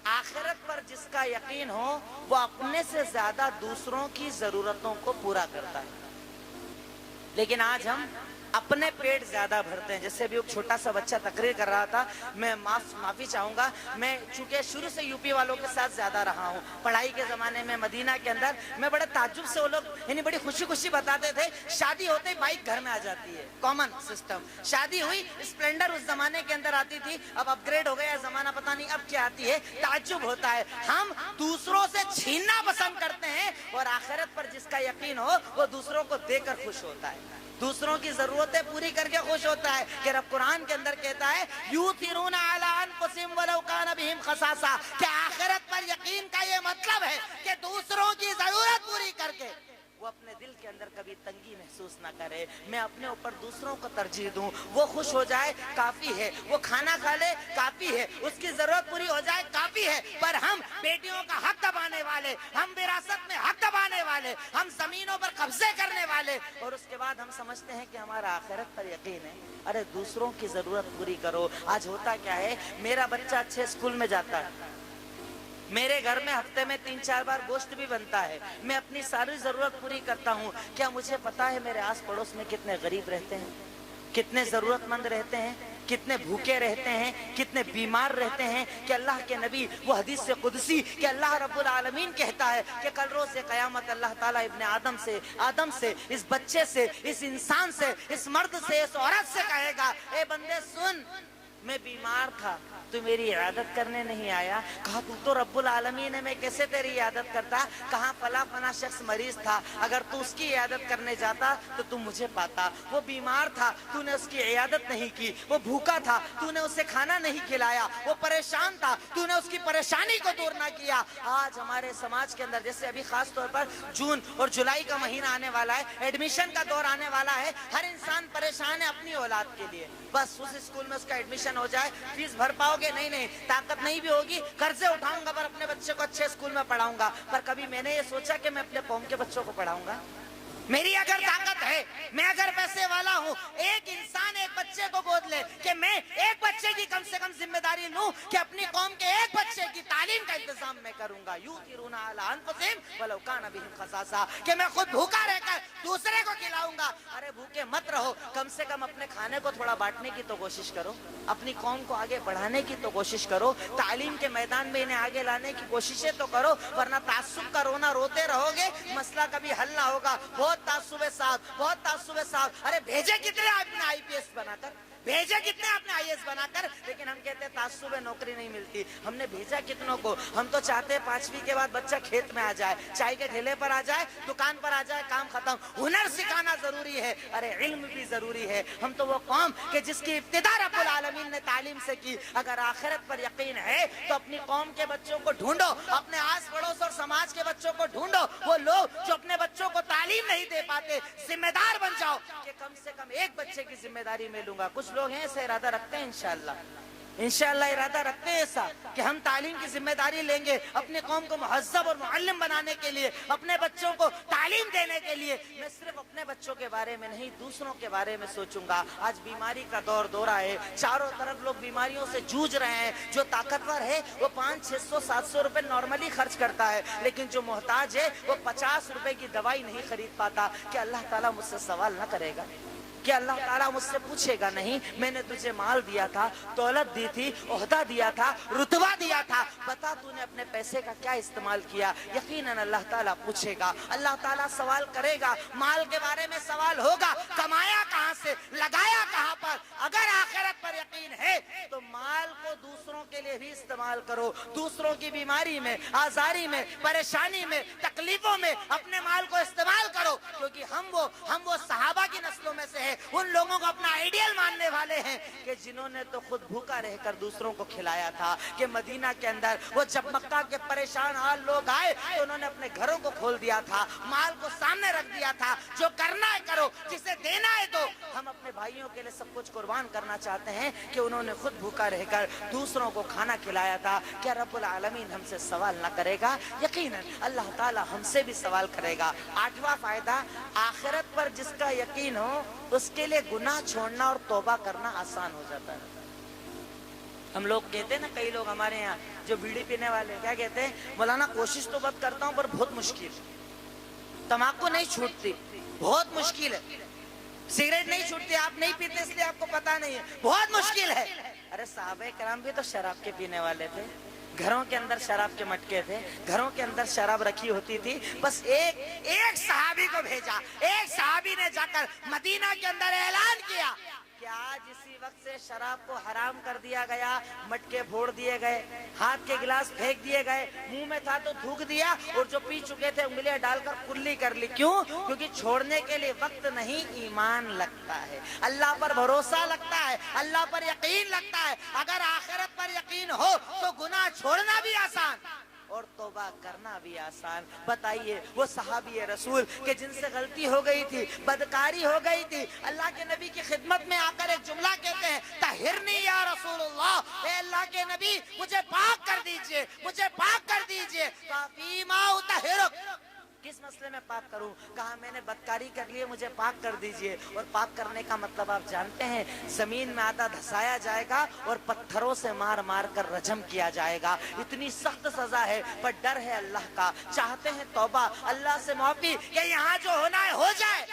आखिरत पर जिसका यकीन हो वो अपने से ज्यादा दूसरों की जरूरतों को पूरा करता है। लेकिन आज हम अपने पेट ज्यादा भरते हैं। जैसे भी एक छोटा सा बच्चा तकरीर कर रहा था, मैं माफी चाहूंगा, मैं चूंकि शुरू से यूपी वालों के साथ ज्यादा रहा हूँ। पढ़ाई के जमाने में मदीना के अंदर मैं बड़े ताज्जुब से वो लोग यानी बड़ी खुशी खुशी बताते थे, शादी होते ही बाइक घर में आ जाती है, कॉमन सिस्टम। शादी हुई, स्प्लेंडर उस जमाने के अंदर आती थी, अब अपग्रेड हो गया जमाना, पता नहीं अब क्या आती है। ताज्जुब होता है, हम दूसरों से छीनना पसंद करते हैं और आखिरत पर जिसका यकीन हो वो दूसरों को देकर खुश होता है। दूसरों की जरूरतें पूरी करके खुश होता है। कि रब कुरान के अंदर कहता है यूथिरूना अला अनफुसिहिम वलौ काना बिहिम खसासा, कि आखिरत पर यकीन का ये मतलब है कि दूसरों की जरूरत पूरी करके वो अपने दिल के अंदर कभी तंगी महसूस ना करे, मैं अपने ऊपर दूसरों को तरजीह दूं, वो खुश हो जाए काफी है, वो खाना खा ले काफी है, उसकी जरूरत पूरी हो जाए काफी है। पर हम बेटियों का हक दबाने वाले, हम विरासत में हक दबाने वाले, हम जमीनों पर कब्जे करने वाले, और उसके बाद हम समझते हैं कि हमारा आखिरत पर यकीन है। अरे दूसरों की जरूरत पूरी करो। आज होता क्या है, मेरा बच्चा अच्छे स्कूल में जाता है, मेरे घर में हफ्ते में 3-4 बार गोश्त भी बनता है, मैं अपनी सारी जरूरत पूरी करता हूँ। क्या मुझे पता है मेरे आस पड़ोस में कितने गरीब रहते हैं, कितने जरूरतमंद रहते हैं, कितने भूखे रहते हैं, कितने बीमार रहते हैं? कि अल्लाह के नबी वो हदीस से कुदसी कि अल्लाह रब्बुल आलमीन कहता है कि कल रोज से कयामत अल्लाह ताला इब्ने आदम से, इस बच्चे से, इस इंसान से, इस मर्द से, इस औरत से कहेगा, ए बंदे सुन, मैं बीमार था, तू मेरी इयादत करने नहीं आया। कहा तू तो रब्बुल आलमीन है, मैं कैसे तेरी इयादत करता? कहा फला शख्स मरीज था, अगर तू उसकी इयादत करने जाता तो तू मुझे पाता। वो बीमार था, तूने उसकी इयादत नहीं की। वो भूखा था, तूने उसे खाना नहीं खिलाया। वो परेशान था, तूने उसकी परेशानी को दूर ना किया। आज हमारे समाज के अंदर जैसे अभी खास तौर पर जून और जुलाई का महीना आने वाला है, एडमिशन का दौर आने वाला है, हर इंसान परेशान है अपनी औलाद के लिए। बस उस स्कूल में उसका एडमिशन हो जाए, फीस भर पाओगे? नहीं, ताकत नहीं भी होगी, कर्जे उठाऊंगा पर अपने बच्चे को अच्छे स्कूल में पढ़ाऊंगा। पर कभी मैंने ये सोचा कि मैं अपने कौम के बच्चों को पढ़ाऊंगा? मेरी अगर ताकत है, मैं अगर पैसे वाला हूँ, एक इंसान एक बच्चे को गोद ले कि मैं एक बच्चे की कम से कम जिम्मेदारी लूं कि अपनी कौम के एक बच्चे की तालीम का इंतजाम मैं करूंगा। यूथिरूना अला अनफुसिहिम वलौ काना बिहिम खसासा, कि मैं खुद भूखा रहकर दूसरे को खिलाऊंगा। अरे भूखे मत रहो, कम से कम अपने खाने को थोड़ा बांटने की तो कोशिश करो, अपनी कौम को आगे बढ़ाने की तो कोशिश करो, तालीम के मैदान में इन्हें आगे लाने की कोशिशें तो करो, वरना तासुब का रोना रोते रहोगे, मसला कभी हल ना होगा। बहुत तासुबे साहब, अरे भेजे कितने आपने आईपीएस बनाकर, भेजे कितने आपने आईएएस बनाकर, लेकिन हम कहते हैं तासुबे नौकरी नहीं मिलती। हमने भेजा कितनों को? हम तो चाहते हैं 5वीं के बाद बच्चा खेत में आ जाए, चाय के ठेले पर आ जाए, दुकान पर आ जाए, काम खत्म। हुनर सिखाना जरूरी है, अरे इल्म भी जरूरी है। हम तो वो कौम कि जिसकी इब्तिदा रब्बुल आलमीन ने तालीम से की। अगर आखिरत पर यकीन है तो अपनी कौम के बच्चों को ढूंढो, अपने आस पड़ोस और समाज के बच्चों को ढूंढो। वो लोग जो अपने बच्चों को तालीम नहीं दे पाते, जिम्मेदार बन जाओ कि कम से कम एक बच्चे की जिम्मेदारी मैं लूंगा। कुछ लोग हैं ऐसे इरादा रखते हैं, इंशाअल्लाह इरादा रखते हैं ऐसा कि हम तालीम की जिम्मेदारी लेंगे, अपने कौम को मुहज्जब और मुअल्लिम बनाने के लिए, अपने बच्चों को तालीम देने के लिए। मैं सिर्फ अपने बच्चों के बारे में नहीं, दूसरों के बारे में सोचूंगा। आज बीमारी का दौर है, चारों तरफ लोग बीमारियों से जूझ रहे हैं। जो ताकतवर है वो 500-600-700 रुपए नॉर्मली खर्च करता है, लेकिन जो मोहताज है वो 50 रुपए की दवाई नहीं खरीद पाता। क्या अल्लाह ताला मुझसे सवाल न करेगा? क्या अल्लाह ताला मुझसे पूछेगा? नहीं, मैंने तुझे माल दिया था, दौलत दी थी, ओहदा दिया था, रुतबा दिया था, बता तूने अपने पैसे का क्या इस्तेमाल किया? यकीनन अल्लाह ताला पूछेगा, अल्लाह ताला सवाल करेगा। माल के बारे में सवाल होगा, कमाया कहाँ से, लगाया कहाँ पर? अगर आखिरत पर यकीन है तो माल को दूसरों के लिए भी इस्तेमाल करो, दूसरों की बीमारी में, आजारी में, परेशानी में, तकलीफों में अपने माल को इस्तेमाल करो। क्योंकि हम वो सहाबा की नस्लों में से है, उन लोगों को अपना आइडियल मानने वाले हैं कि जिन्होंने तो खुद भूखा रहकर दूसरों को खिलाया था। कि मदीना के अंदर वो जब मक्का के परेशान हाल लोग आए तो उन्होंने अपने घरों को खोल दिया था, माल को सामने रख दिया था, जो करना है करो, जिसे देना है दो। हम अपने भाइयों के लिए सब कुछ कुर्बान करना चाहते हैं कि उन्होंने खुद भूखा रहकर दूसरों को खाना खिलाया था। क्या रब्बुल आलमीन हमसे सवाल न करेगा? यकीनन अल्लाह ताला हमसे भी सवाल करेगा। 8वां फायदा, आखिरत पर जिसका यकीन हो उसके लिए गुनाह छोड़ना और तौबा करना आसान हो जाता है। हम लोग कहते हैं ना, कई लोग हमारे यहाँ जो बीड़ी पीने वाले क्या कहते हैं, मौलाना कोशिश तो बहुत करता हूँ पर बहुत मुश्किल, तम्बाकू नहीं छूटती, बहुत मुश्किल है, सिगरेट नहीं छूटती, आप नहीं पीते इसलिए आपको पता नहीं है, बहुत मुश्किल है। अरे साहबे करम भी तो शराब के पीने वाले थे, घरों के अंदर शराब के मटके थे, घरों के अंदर शराब रखी होती थी। बस एक सहाबी को भेजा, एक सहाबी ने जाकर मदीना के अंदर ऐलान किया कि کہ آج اسی وقت سے شراب کو حرام کر دیا گیا، مٹکے پھوڑ دیے گئے، ہاتھ کے گلاس پھینک دیے گئے، منہ میں تھا تو تھوک دیا، اور جو پی چکے تھے انگلیاں ڈال کر کلی کر لی. کیوں؟ کیونکہ چھوڑنے کے لیے وقت نہیں، ایمان لگتا ہے، اللہ پر بھروسہ لگتا ہے، اللہ پر یقین لگتا ہے. اگر آخرت پر یقین ہو تو گناہ چھوڑنا بھی آسان اور توبہ کرنا بھی آسان. بتائیے وہ صحابی رسول کہ جن سے غلطی ہو گئی تھی، بدکاری ہو گئی تھی، اللہ کے نبی کی خدمت میں آ کر ایک جملہ کہتے ہیں، طہرنی یا رسول اللہ، اے اللہ کے نبی مجھے پاک کر دیجئے، مجھے پاک کر دیجئے. فیما اطہرک، کس مسئلے میں پاک کروں؟ کہا میں نے بدکاری کر لی، مجھے پاک کر دیجئے. اور پاک کرنے کا مطلب آپ جانتے ہیں، زمین میں آدھا دھسایا جائے گا اور پتھروں سے مار مار کر رجم کیا جائے گا. اتنی سخت سزا ہے، پر ڈر ہے اللہ کا، چاہتے ہیں توبہ، اللہ سے معافی کہ یہاں جو ہونا ہے ہو جائے.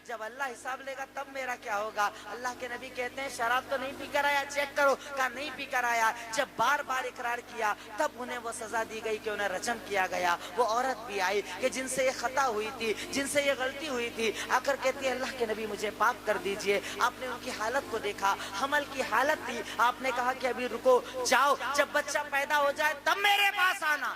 جب اللہ حساب لے گا تب میرا کیا ہوگا؟ اللہ کے نبی کہتے ہیں شراب تو نہیں پی کر آیا، چیک کرو. کہا نہیں پی کر آیا. جب بار بار اقرار کیا تب انہیں وہ سزا دی گئی کہ انہیں رجم کیا گیا. وہ عورت بھی آئی کہ جن سے یہ خطا ہوئی تھی، جن سے یہ غلطی ہوئی تھی، آ کر کہتی ہے اللہ کے نبی مجھے پاک کر دیجئے. آپ نے ان کی حالت کو دیکھا، حمل کی حالت تھی. آپ نے کہا کہ ابھی رکو، جاؤ، جب بچہ پیدا ہو جائے تب میرے پاس آنا.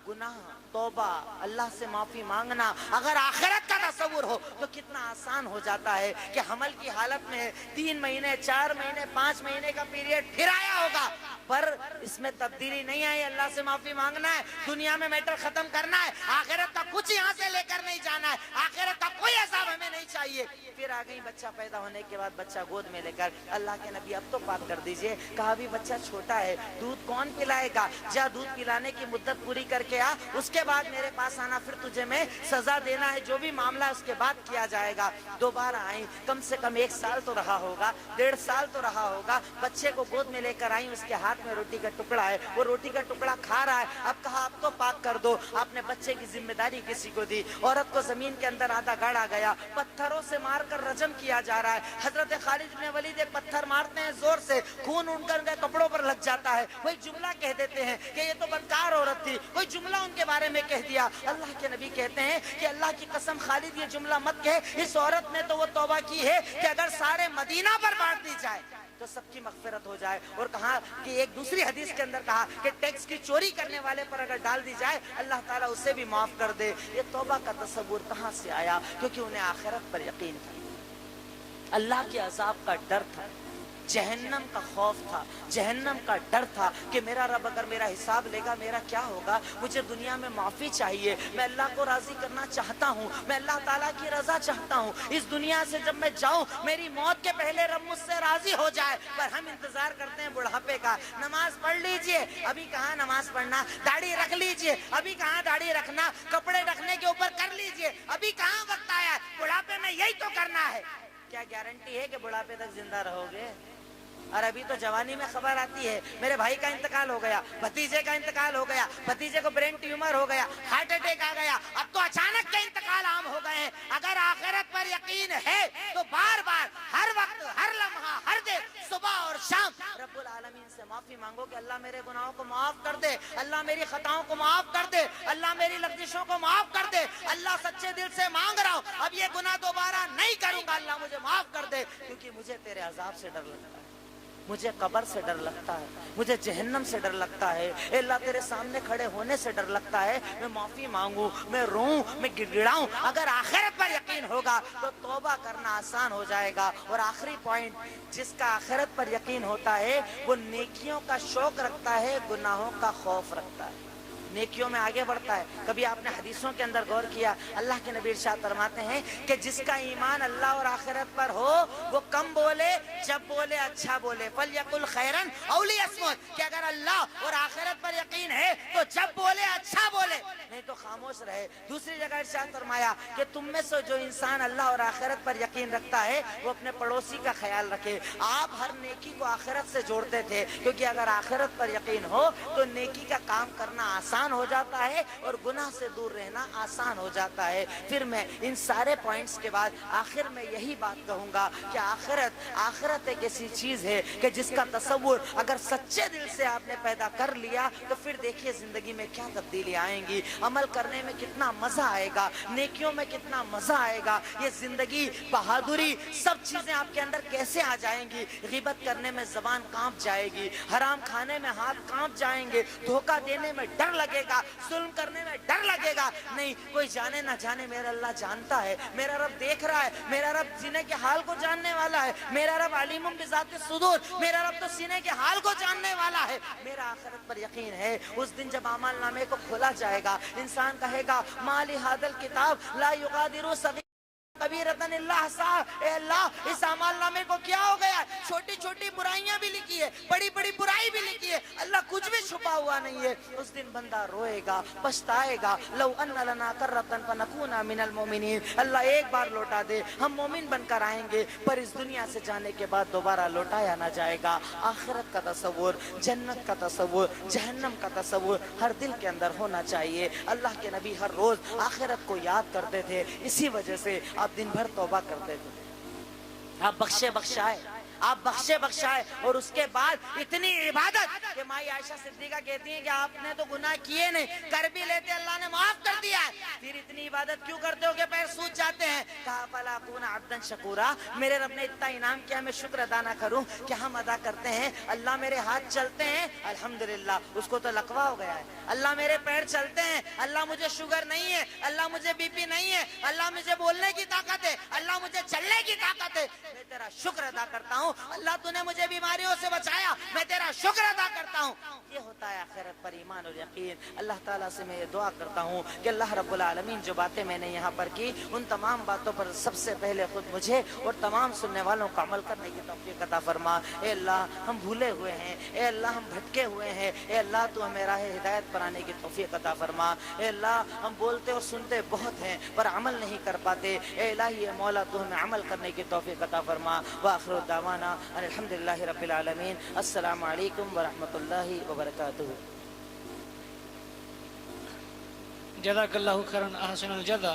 گناہ، توبہ، اللہ سے معافی مانگنا اگر آخرت کا تصور ہو تو کتنا آسان ہو جاتا ہے کہ حمل کی حالت میں 3 مہینے 4 مہینے 5 مہینے کا پیریڈ پھر آیا ہوگا، پر اس میں تبدیلی نہیں آئی. اللہ سے معافی مانگنا ہے، دنیا میں میٹر ختم کرنا ہے، آخرت کا کچھ یہاں سے لے کر نہیں جانا ہے، آخرت کا کوئی عذاب ہمیں نہیں چاہیے. پھر آ گئی بچہ پیدا ہونے کے بعد بچہ گود میں لے کر اللہ کے نبی اب تو پاک کر دیجئے. کہا بھی بچہ چھوٹا ہے، دودھ کون پلائے گا؟ جا دودھ پلانے کی مدت پوری کر کے آ، اس کے بعد میرے پاس آنا، پھر تجھے میں سزا دینا ہے، جو بھی معاملہ ہے اس کے بعد کیا جائے گا. دوبارہ آئیں، کم سے کم 1 سال تو رہا ہوگا، 1.5 سال تو رہا ہوگا. بچے کو گود میں لے کر آئیں، اس کے ہاتھ میں روٹی کا ٹکڑا ہے، وہ روٹی کا ٹکڑا کھا رہا ہے. اب کہا اب تو پاک کر دو. آپ نے بچے کی ذمہ داری کسی کو دی. عورت کو زمین کے اندر آدھا گاڑا گیا، پتھروں سے مار کر رجم کیا جا رہا ہے. حضرت خالد بن ولید ایک پتھر مارتے ہیں زور سے، خون ان کے کپڑوں پر لگ جاتا ہے. وہی جملہ کہہ دیتے ہیں کہ یہ تو بدکار عورت تھی، کوئی جملہ ان کے بارے میں کہہ دیا. اللہ کے نبی کہتے ہیں کہ اللہ کی قسم خالد یہ جملہ مت کہے، اس عورت نے تو وہ توبہ کی ہے کہ اگر سارے مدینہ پر بانٹ دی جائے تو سب کی مغفرت ہو جائے. اور کہا کہ ایک دوسری حدیث کے اندر کہا کہ ٹیکس کی چوری کرنے والے پر اگر ڈال دی جائے اللہ تعالیٰ اسے بھی معاف کر دے. یہ توبہ کا تصور کہاں سے آیا؟ کیونکہ انہیں آخرت پر یقین تھا، اللہ کے عذاب کا ڈر تھا، جہنم کا خوف تھا، جہنم کا ڈر تھا کہ میرا رب اگر میرا حساب لے گا میرا کیا ہوگا. مجھے دنیا میں معافی چاہیے، میں اللہ کو راضی کرنا چاہتا ہوں، میں اللہ تعالیٰ کی رضا چاہتا ہوں. اس دنیا سے جب میں جاؤں میری موت کے پہلے رب مجھ سے راضی ہو جائے. پر ہم انتظار کرتے ہیں بڑھاپے کا. نماز پڑھ لیجئے، ابھی کہاں نماز پڑھنا. داڑھی رکھ لیجئے، ابھی کہاں داڑھی رکھنا. کپڑے رکھنے کے اوپر کر لیجئے، ابھی کہاں وقت آیا ہے. بڑھاپے میں یہی تو کرنا ہے. کیا گارنٹی ہے کہ بڑھاپے تک زندہ رہو گے؟ اور ابھی تو جوانی میں خبر آتی ہے میرے بھائی کا انتقال ہو گیا، بھتیجے کا انتقال ہو گیا، بھتیجے کو برین ٹیومر ہو گیا، ہارٹ اٹیک آ گیا. اب تو اچانک کے انتقال عام ہو گئے ہیں. اگر آخرت پر یقین ہے تو بار بار، ہر وقت، ہر لمحہ، ہر دیر، صبح اور شام رب العالمین سے معافی مانگو کہ اللہ میرے گناہوں کو معاف کر دے، اللہ میری خطاؤں کو معاف کر دے، اللہ میری لغزشوں کو معاف کر دے. اللہ سچے دل سے مانگ رہا ہوں، اب یہ گناہ دوبارہ نہیں کروں گا، اللہ مجھے معاف کر دے. کیونکہ مجھے تیرے عذاب سے ڈر لگتا ہے، مجھے قبر سے ڈر لگتا ہے، مجھے جہنم سے ڈر لگتا ہے. اے اللہ تیرے سامنے کھڑے ہونے سے ڈر لگتا ہے. میں معافی مانگوں، میں روؤں، میں گڑگڑاؤں. اگر آخرت پر یقین ہوگا تو توبہ کرنا آسان ہو جائے گا. اور آخری پوائنٹ، جس کا آخرت پر یقین ہوتا ہے وہ نیکیوں کا شوق رکھتا ہے، گناہوں کا خوف رکھتا ہے، نیکیوں میں آگے بڑھتا ہے. کبھی آپ نے حدیثوں کے اندر غور کیا؟ اللہ کے نبی ارشاد فرماتے ہیں کہ جس کا ایمان اللہ اور آخرت پر ہو وہ کم بولے، جب بولے اچھا بولے. فَلْيَقُلْ خَيْرًا أَوْ لِيَصْمُتْ، کہ اگر اللہ اور آخرت پر یقین ہے تو جب بولے اچھا بولے، نہیں تو خاموش رہے. دوسری جگہ ارشاد فرمایا کہ تم میں سے جو انسان اللہ اور آخرت پر یقین رکھتا ہے وہ اپنے پڑوسی کا خیال رکھے. آپ ہر نیکی کو آخرت سے جوڑتے تھے، کیونکہ اگر آخرت پر یقین ہو تو نیکی کا کام کرنا آسان آسان ہو جاتا ہے اور گناہ سے دور رہنا آسان ہو جاتا ہے۔ پھر میں ان سارے پوائنٹس کے بعد آخر میں یہی بات کہوں گا کہ آخرت ایک ایسی چیز ہے کہ جس کا تصور اگر سچے دل سے آپ نے پیدا کر لیا تو پھر دیکھیے زندگی میں کیا تبدیلی آئیں گی، عمل کرنے میں کتنا مزہ آئے گا، نیکیوں میں کتنا مزہ آئے گا، یہ زندگی، بہادری، سب چیزیں آپ کے اندر کیسے آ جائیں گی۔ غیبت کرنے میں زبان کانپ جائے گی، حرام کھانے میں ہاتھ کانپ جائیں گے، دھوکہ دینے میں ڈر لگے گا، ظلم کرنے میں ڈر لگے گا۔ نہیں، کوئی جانے نہ جانے میرا اللہ جانتا ہے، میرا رب دیکھ رہا ہے، میرا رب سینے کے حال کو جاننے والا ہے، میرا رب علیم بذات الصدور، میرا رب تو سینے کے حال کو جاننے والا ہے۔ میرا آخرت پر یقین ہے، اس دن جب اعمال نامے کو کھولا جائے گا، انسان کہے گا ما لہذا الکتاب لا یغادر صغیرۃ کبیرۃ الا احصاها، اے اللہ اس اعمال نامے کو کیا ہو گیا ہے، چھوٹی چھوٹی برائیاں بھی لکھی ہے، بڑی بڑی برائی بھی لکھی ہے، اللہ کچھ بھی چھپا ہوا نہیں ہے۔ اس دن بندہ روئے گا، پچھتائے گا، لو ان لنا کرۃ فنکون من المؤمنین، اللہ ایک بار لوٹا دے، ہم مومن بن کر آئیں گے، پر اس دنیا سے جانے کے بعد دوبارہ لوٹایا نہ جائے گا۔ آخرت کا تصور، جنت کا تصور، جہنم کا تصور ہر دل کے اندر ہونا چاہیے۔ اللہ کے نبی ہر روز آخرت کو یاد کرتے تھے، اسی وجہ سے آپ دن بھر توبہ کرتے تھے، آپ بخشے بخشائے اور اس کے بعد اتنی عبادت کہ مائی عائشہ صدیقہ کہتی ہیں کہ آپ نے تو گناہ کیے نہیں، کر بھی لیتے اللہ نے معاف کر دیا ہے، پھر اتنی عبادت کیوں کرتے ہو کہ پیر سوج جاتے ہیں؟ کہا فلا اکون عبدا شکورا، میرے رب نے اتنا انعام کیا، میں شکر ادا نہ کروں؟ کہ ہم ادا کرتے ہیں، اللہ میرے ہاتھ چلتے ہیں الحمدللہ، اس کو تو لقوا ہو گیا ہے، اللہ میرے پیر چلتے ہیں، اللہ مجھے شوگر نہیں ہے، اللہ مجھے بی پی نہیں ہے، اللہ مجھے بولنے کی طاقت ہے، اللہ مجھے چلنے کی طاقت ہے، میں تیرا شکر ادا کرتا ہوں، اللہ تو نے مجھے بیماریوں سے بچایا، میں تیرا شکر ادا کرتا ہوں۔ یہ ہوتا ہے آخرت پر ایمان اور یقین۔ اللہ تعالیٰ سے میں یہ دعا کرتا ہوں کہ اللہ رب العالمین جو باتیں میں نے یہاں پر کی، ان تمام باتوں پر سب سے پہلے خود مجھے اور تمام سننے والوں کو عمل کرنے کی توفیق عطا فرما۔ اے اللہ ہم بھولے ہوئے ہیں، اے اللہ ہم بھٹکے ہوئے ہیں، اے اللہ تو ہمیں راہ ہدایت پر آنے کی توفیق عطا فرما۔ اے اللہ ہم بولتے اور سنتے بہت ہیں پر عمل نہیں کر پاتے، اے الہی اے مولا تو ہمیں عمل کرنے کی توفیق عطا فرما۔ وآخر دعوانا ان الحمدللہ رب العالمین۔ السلام علیکم ورحمۃ اللہ وبرکاتہ۔ جزاک اللہ خیرا احسن الجزا۔